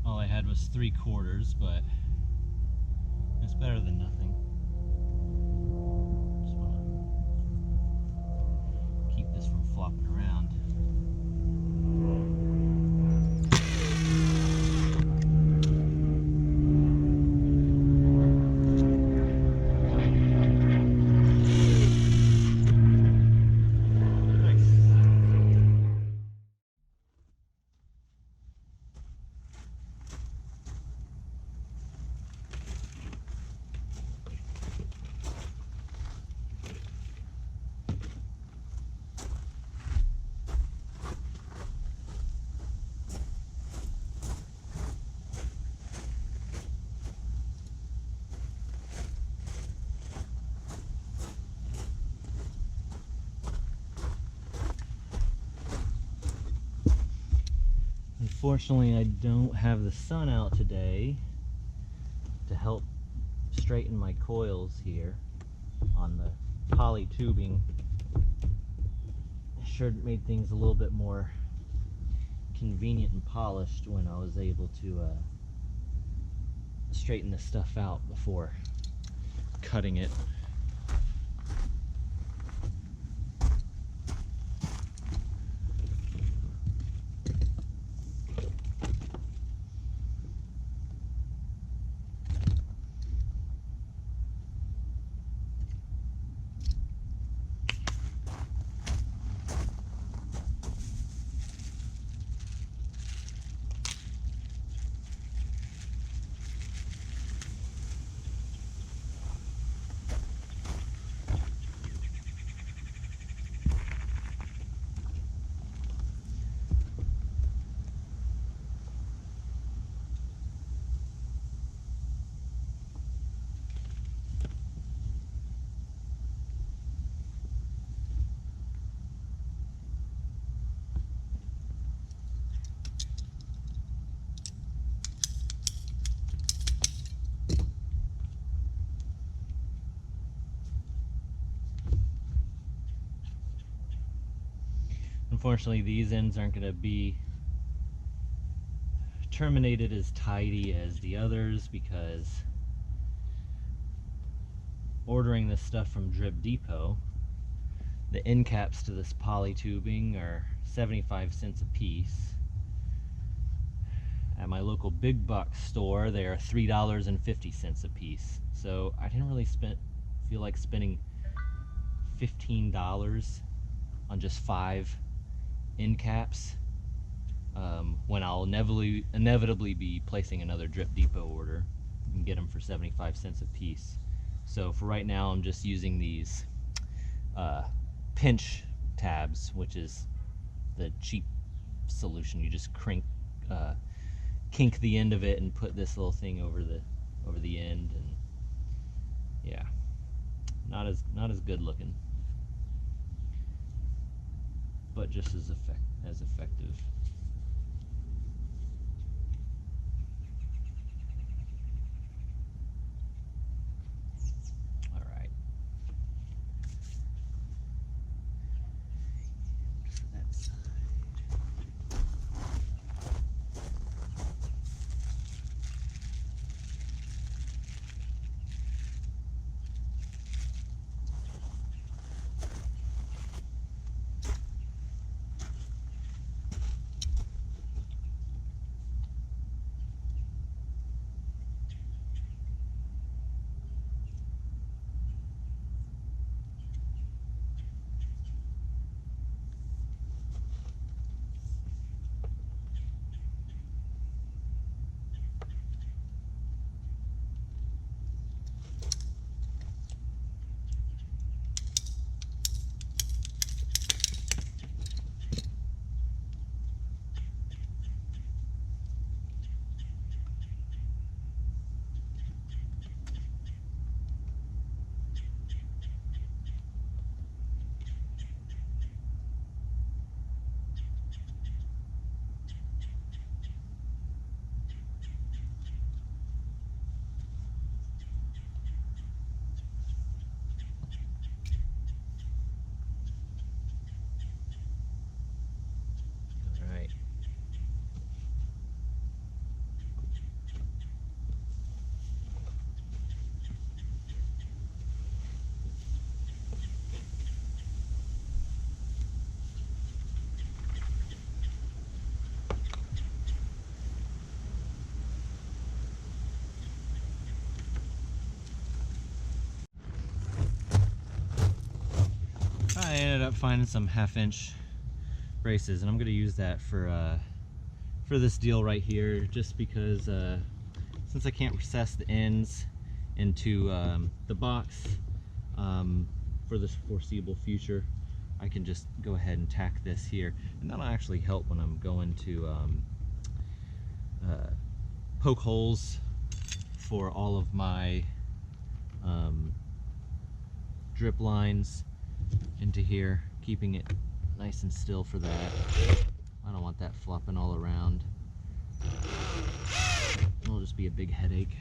All I had was 3/4, but it's better than nothing. Just want to keep this from flopping around. Unfortunately, I don't have the sun out today to help straighten my coils here on the poly tubing. It sure made things a little bit more convenient and polished when I was able to straighten this stuff out before cutting it. Unfortunately, these ends aren't going to be terminated as tidy as the others because ordering this stuff from Drip Depot, the end caps to this poly tubing are 75 cents a piece. At my local big box store, they are $3.50 a piece. So I didn't really feel like spending $15 on just 5 end caps when I'll inevitably be placing another Drip Depot order and get them for 75 cents a piece. So for right now, I'm just using these pinch tabs, which is the cheap solution. You just kink the end of it and put this little thing over the end, and yeah, not as good looking, but just as effective. All right. For that side. I ended up finding some 1/2-inch braces, and I'm going to use that for this deal right here, just because since I can't recess the ends into the box for the foreseeable future, I can just go ahead and tack this here, and that'll actually help when I'm going to poke holes for all of my drip lines into here, keeping it nice and still for that. I don't want that flopping all around. It'll just be a big headache.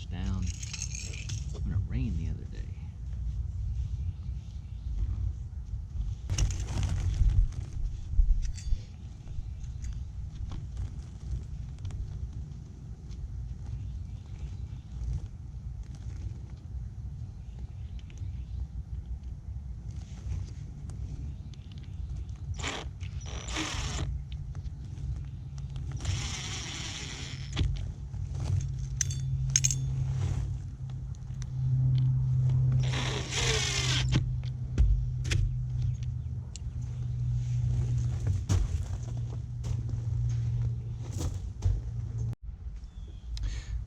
Down when it rained the other day.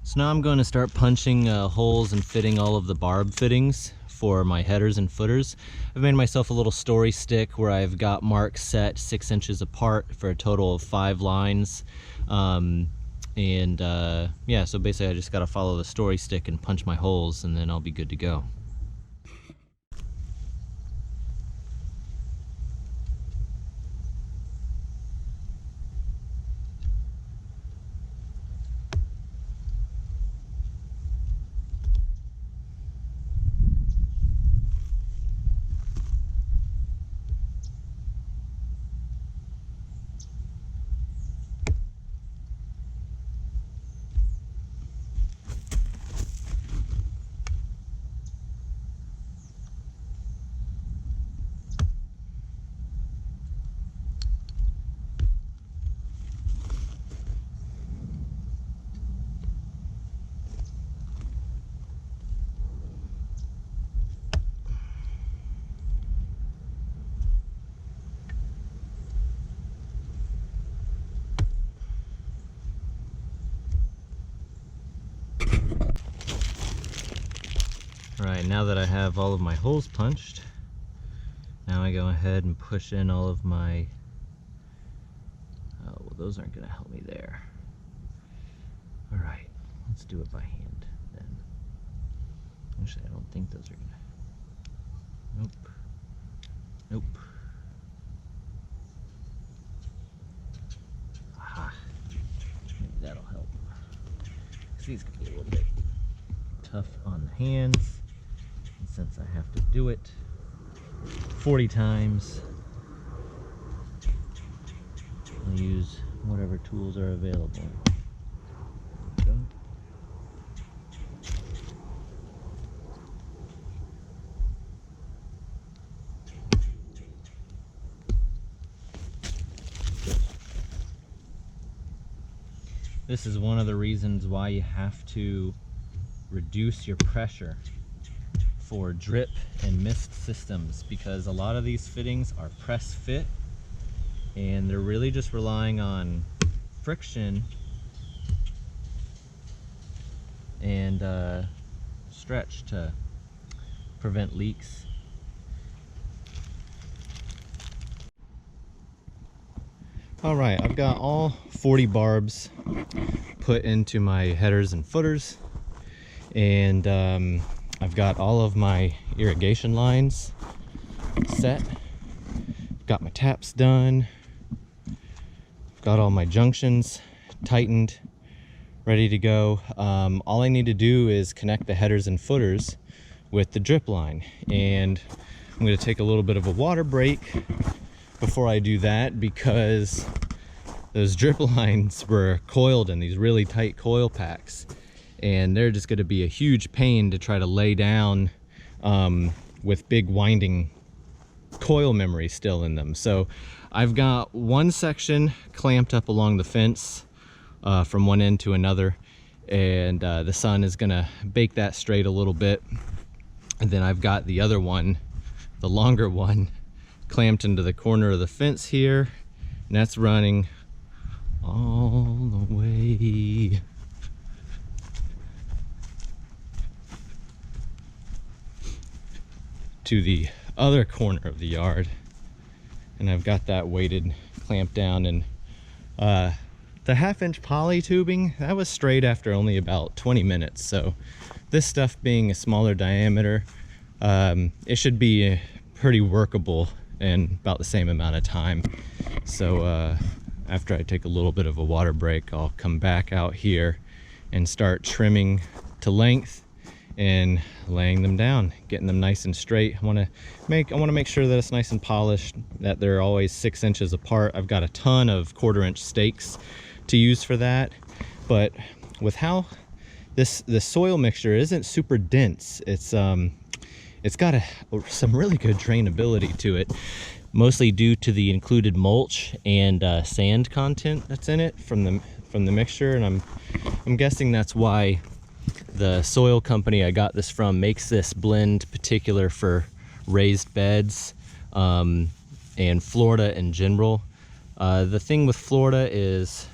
So now I'm going to start punching holes and fitting all of the barb fittings for my headers and footers. I've made myself a little story stick where I've got marks set 6 inches apart for a total of 5 lines. Yeah, so basically I just got to follow the story stick and punch my holes, and then I'll be good to go. Alright, now that I have all of my holes punched, now I go ahead and push in all of my, oh, well, those aren't going to help me there. Alright, let's do it by hand then. Actually, I don't think those are going to, nope, nope. Aha, maybe that'll help. These can be a little bit tough on the hands. Since I have to do it 40 times, I'll use whatever tools are available. There we go. This is one of the reasons why you have to reduce your pressure for drip and mist systems, because a lot of these fittings are press fit and they're really just relying on friction and stretch to prevent leaks. All right, I've got all 40 barbs put into my headers and footers, and I've got all of my irrigation lines set, got my taps done, got all my junctions tightened, ready to go. All I need to do is connect the headers and footers with the drip line, and I'm going to take a little bit of a water break before I do that, because those drip lines were coiled in these really tight coil packs, and they're just going to be a huge pain to try to lay down with big winding coil memory still in them. So I've got one section clamped up along the fence from one end to another, and the sun is going to bake that straight a little bit. And then I've got the other one, the longer one, clamped into the corner of the fence here, and that's running all the way to the other corner of the yard. And I've got that weighted, clamped down. And the 1/2-inch poly tubing, that was straight after only about 20 minutes. So this stuff being a smaller diameter, it should be pretty workable in about the same amount of time. So after I take a little bit of a water break, I'll come back out here and start trimming to length and laying them down, getting them nice and straight. I want to make sure that it's nice and polished, that they're always 6 inches apart. I've got a ton of 1/4-inch stakes to use for that, but with how this soil mixture isn't super dense, it's got some really good drainability to it, mostly due to the included mulch and sand content that's in it from the mixture. And I'm guessing that's why the soil company I got this from makes this blend particular for raised beds and Florida in general. The thing with Florida is,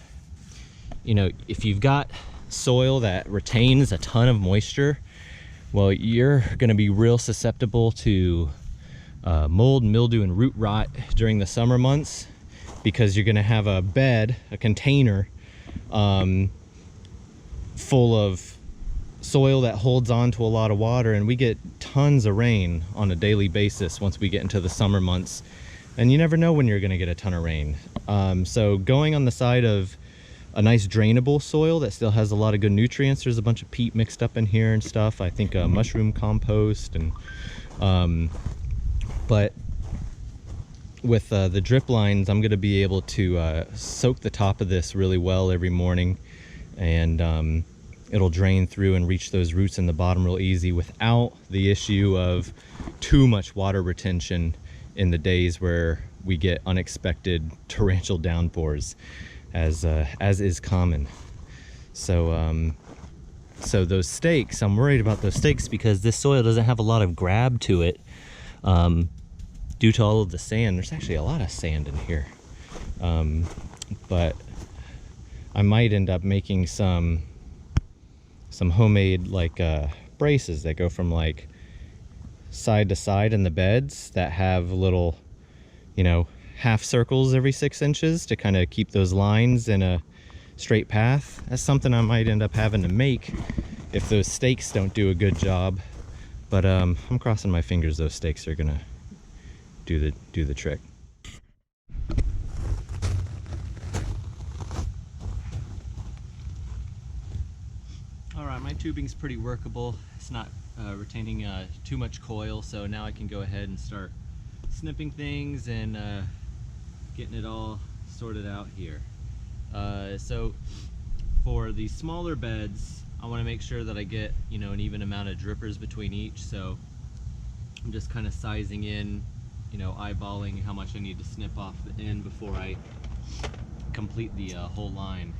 you know, if you've got soil that retains a ton of moisture, well, you're going to be real susceptible to mold, mildew, and root rot during the summer months, because you're going to have a bed, a container full of soil that holds on to a lot of water, and we get tons of rain on a daily basis once we get into the summer months, and you never know when you're going to get a ton of rain. So going on the side of a nice drainable soil that still has a lot of good nutrients, there's a bunch of peat mixed up in here and stuff, I think mushroom compost, and but with the drip lines, I'm going to be able to soak the top of this really well every morning, and it'll drain through and reach those roots in the bottom real easy without the issue of too much water retention in the days where we get unexpected torrential downpours, as is common. So so those stakes, I'm worried about those stakes because this soil doesn't have a lot of grab to it due to all of the sand. There's actually a lot of sand in here, but I might end up making some homemade like braces that go from like side to side in the beds that have little, you know, half circles every 6 inches to kind of keep those lines in a straight path. That's something I might end up having to make if those stakes don't do a good job, but I'm crossing my fingers those stakes are gonna do the trick. Alright, my tubing's pretty workable. It's not retaining too much coil, so now I can go ahead and start snipping things and getting it all sorted out here. So for the smaller beds, I want to make sure that I get, you know, an even amount of drippers between each, so I'm just kind of sizing in, you know, eyeballing how much I need to snip off the end before I complete the whole line.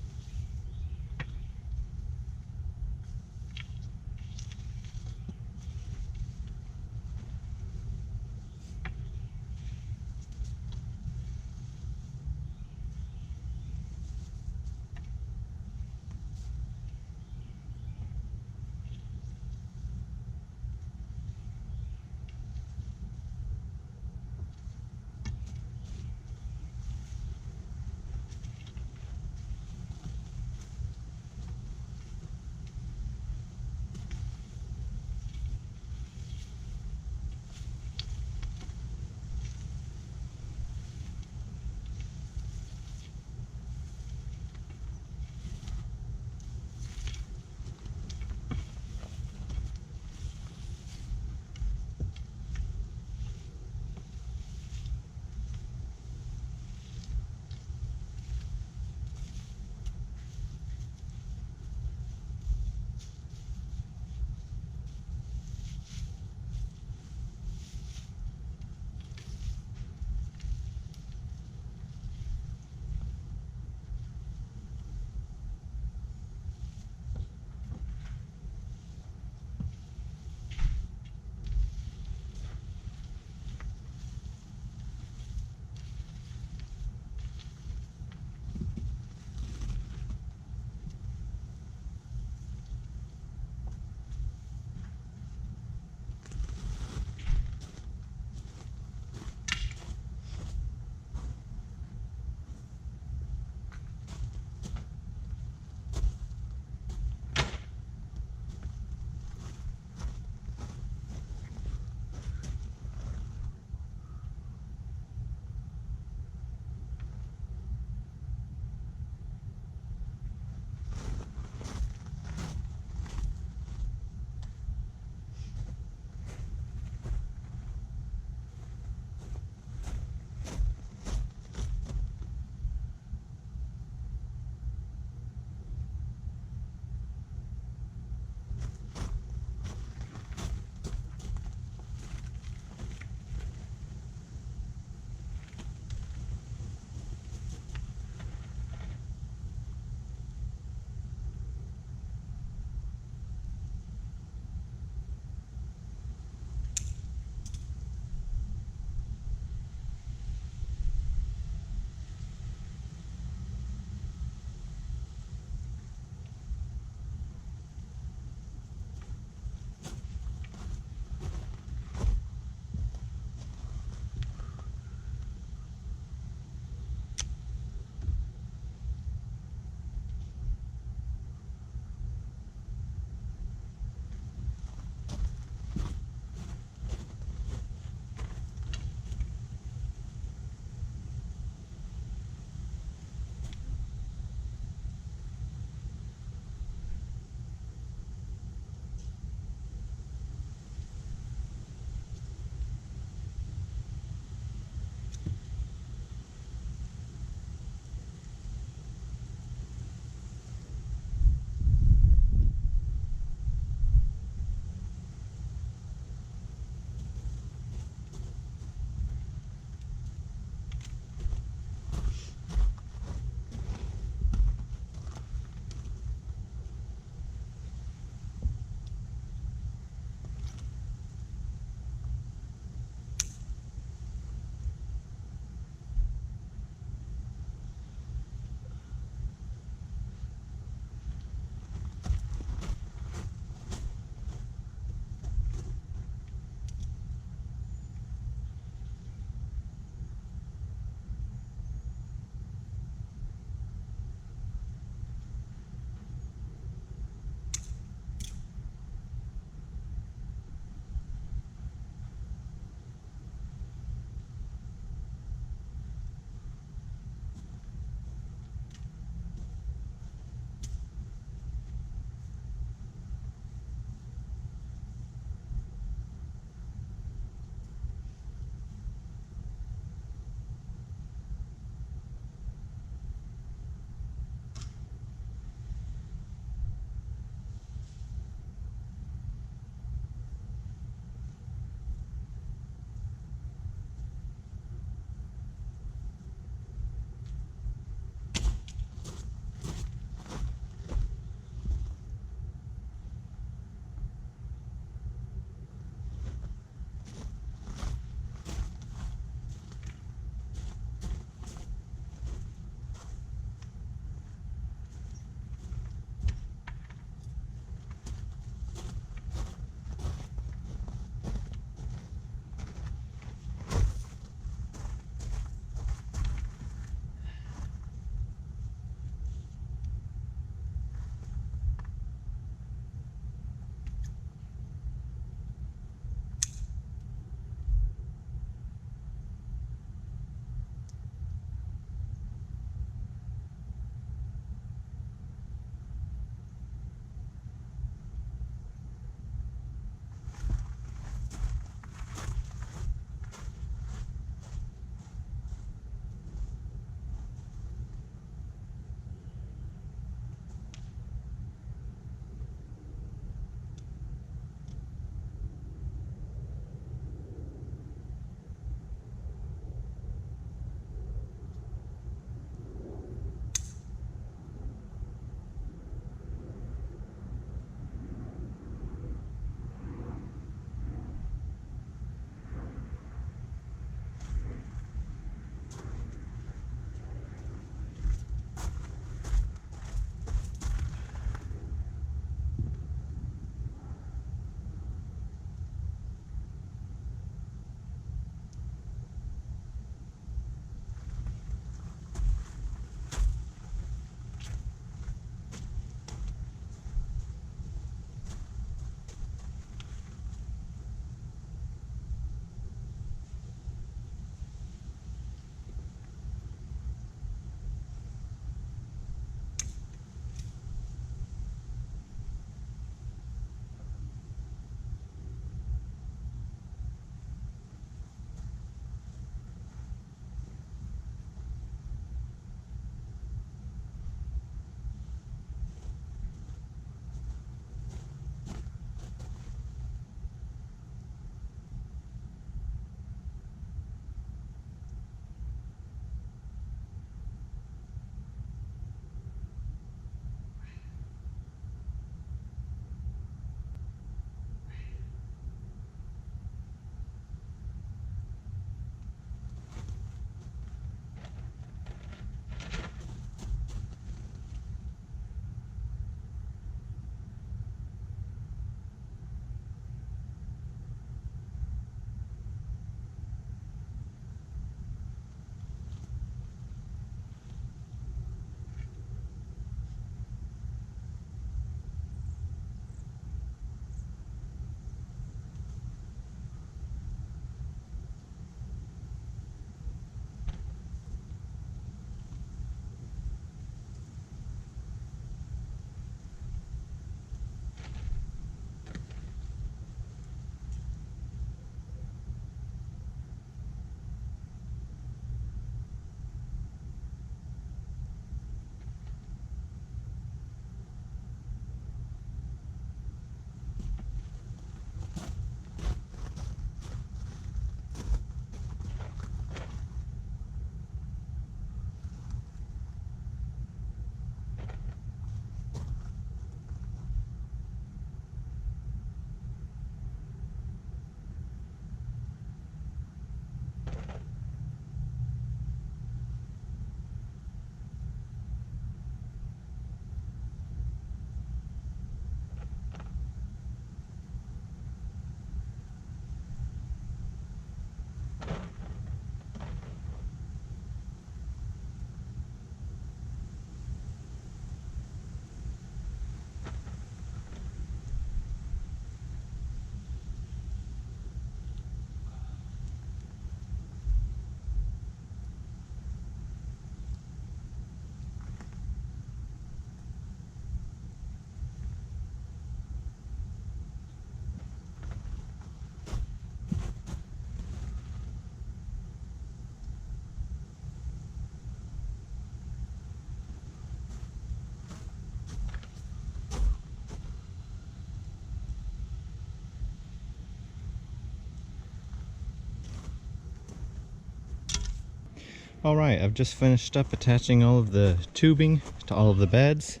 All right, I've just finished up attaching all of the tubing to all of the beds.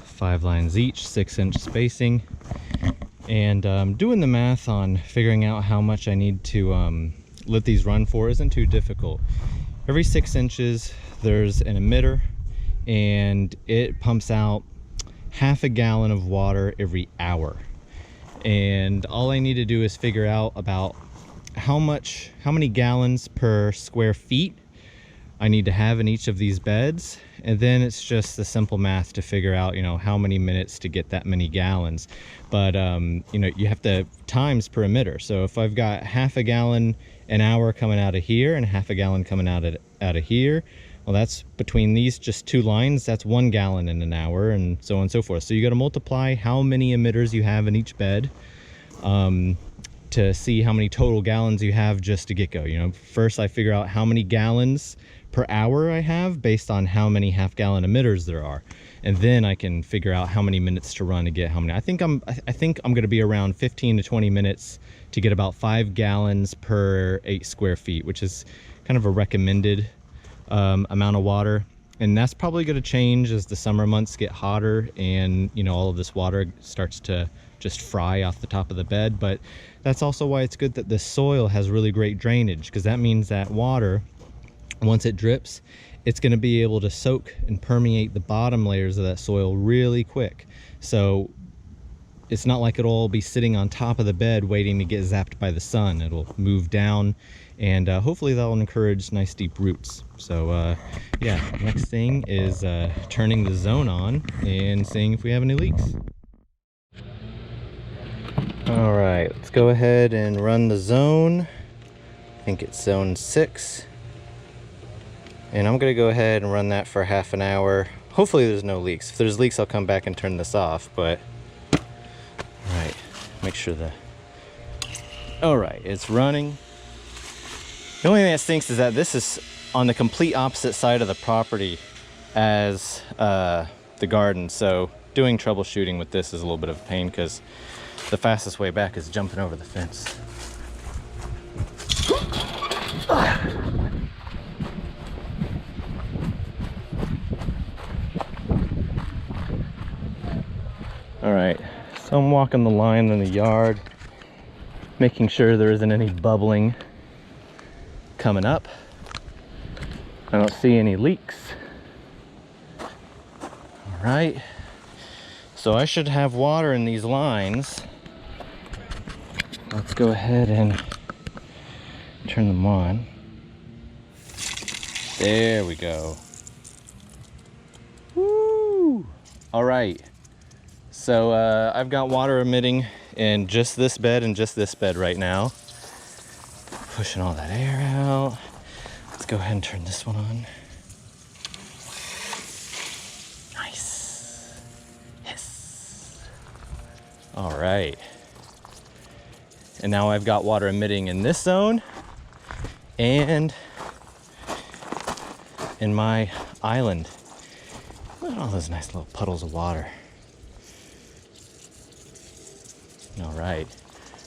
5 lines each, 6-inch spacing. And doing the math on figuring out how much I need to let these run for isn't too difficult. Every 6 inches, there's an emitter, and it pumps out half a gallon of water every hour. And all I need to do is figure out about how many gallons per square feet I need to have in each of these beds, and then it's just the simple math to figure out, you know, how many minutes to get that many gallons. But you know, you have to times per emitter. So if I've got half a gallon an hour coming out of here and half a gallon coming out of here, well, that's between these just 2 lines, that's 1 gallon in an hour, and so on and so forth. So you got to multiply how many emitters you have in each bed to see how many total gallons you have just to get go. You know, first I figure out how many gallons per hour I have based on how many half-gallon emitters there are, and then I can figure out how many minutes to run to get how many. I think I'm going to be around 15 to 20 minutes to get about 5 gallons per 8 square feet, which is kind of a recommended amount of water. And that's probably going to change as the summer months get hotter and, you know, all of this water starts to just fry off the top of the bed. But that's also why it's good that the soil has really great drainage, because that means that water, once it drips, it's going to be able to soak and permeate the bottom layers of that soil really quick. So it's not like it'll all be sitting on top of the bed waiting to get zapped by the sun. It'll move down, and hopefully that'll encourage nice deep roots. So yeah, next thing is turning the zone on and seeing if we have any leaks. All right, let's go ahead and run the zone. I think it's zone 6. And I'm gonna go ahead and run that for half an hour. Hopefully there's no leaks. If there's leaks, I'll come back and turn this off, but all right, make sure all right, it's running. The only thing that stinks is that this is on the complete opposite side of the property as the garden. So doing troubleshooting with this is a little bit of a pain, because the fastest way back is jumping over the fence. All right, so I'm walking the line in the yard, making sure there isn't any bubbling coming up. I don't see any leaks. All right, so I should have water in these lines. Let's go ahead and turn them on. There we go. Woo! All right. So I've got water emitting in just this bed and just this bed right now. Pushing all that air out. Let's go ahead and turn this one on. Nice. Yes. All right. And now I've got water emitting in this zone and in my island. Look at all those nice little puddles of water. All right,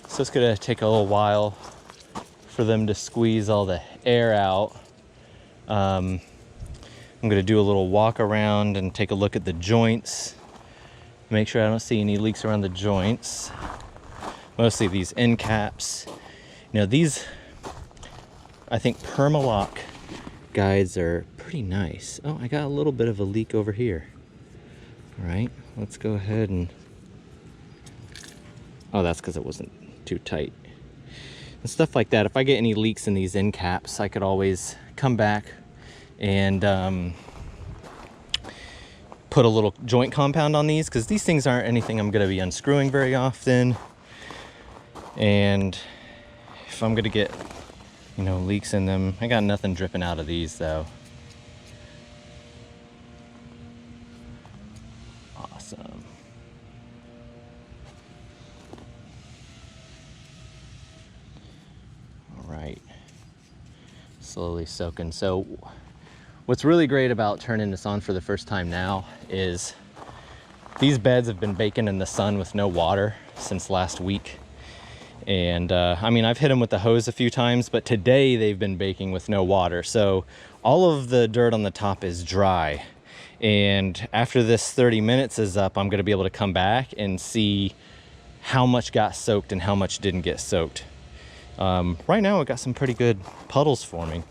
so it's gonna take a little while for them to squeeze all the air out. I'm gonna do a little walk around and take a look at the joints, make sure I don't see any leaks around the joints. Mostly these end caps. You know, these, I think Permalock guides are pretty nice. Oh, I got a little bit of a leak over here. All right, let's go ahead and, oh, that's because it wasn't too tight. And stuff like that. If I get any leaks in these end caps, I could always come back and put a little joint compound on these, because these things aren't anything I'm gonna be unscrewing very often. And if I'm gonna get, you know, leaks in them, I got nothing dripping out of these though. Awesome. All right, slowly soaking. So what's really great about turning this on for the first time now is these beds have been baking in the sun with no water since last week. And I mean, I've hit them with the hose a few times, but today they've been baking with no water. So all of the dirt on the top is dry. And after this 30 minutes is up, I'm gonna be able to come back and see how much got soaked and how much didn't get soaked. Right now I've got some pretty good puddles forming.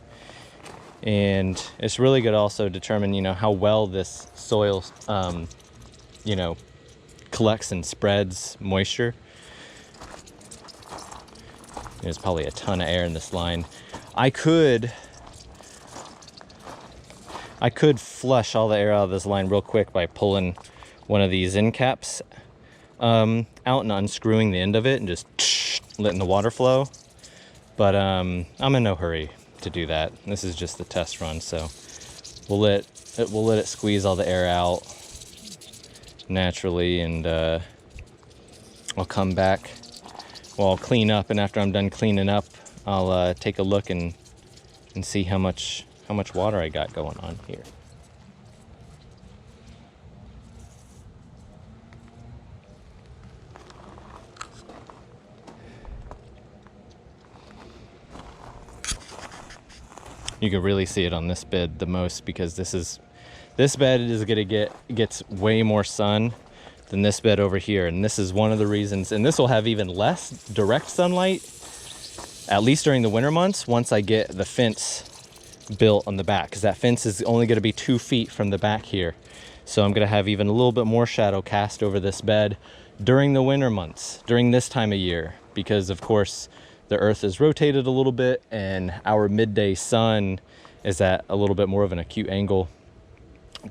And it's really good also to determine, you know, how well this soil, you know, collects and spreads moisture. There's probably a ton of air in this line. I could flush all the air out of this line real quick by pulling one of these end caps out and unscrewing the end of it and just letting the water flow. But I'm in no hurry to do that. This is just the test run, so we'll let it squeeze all the air out naturally, and I'll come back. Well, I'll clean up, and after I'm done cleaning up, I'll take a look and see how much water I got going on here. You can really see it on this bed the most, because this bed is gets way more sun than this bed over here, and this is one of the reasons. And this will have even less direct sunlight, at least during the winter months, once I get the fence built on the back, because that fence is only going to be 2 feet from the back here. So I'm going to have even a little bit more shadow cast over this bed during the winter months, during this time of year, because of course the earth is rotated a little bit and our midday sun is at a little bit more of an acute angle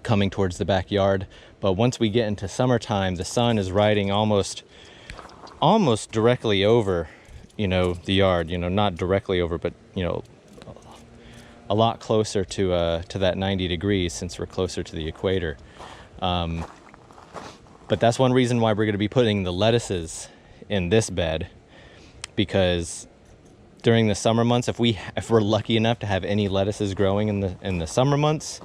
coming towards the backyard. But once we get into summertime, the sun is riding almost directly over, you know, the yard, you know, not directly over, but, you know, a lot closer to that 90 degrees, since we're closer to the equator. But that's one reason why we're going to be putting the lettuces in this bed, because during the summer months, if we're lucky enough to have any lettuces growing in the summer months,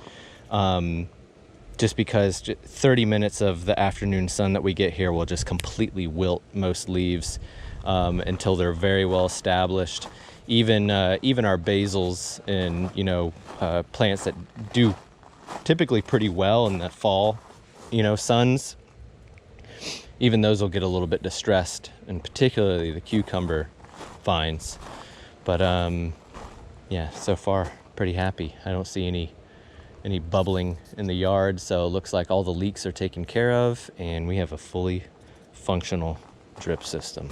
just because 30 minutes of the afternoon sun that we get here will just completely wilt most leaves until they're very well established. Even our basils and, you know, plants that do typically pretty well in the fall, you know, suns, even those will get a little bit distressed, and particularly the cucumber vines. But yeah, so far pretty happy. I don't see any bubbling in the yard, so it looks like all the leaks are taken care of, and we have a fully functional drip system.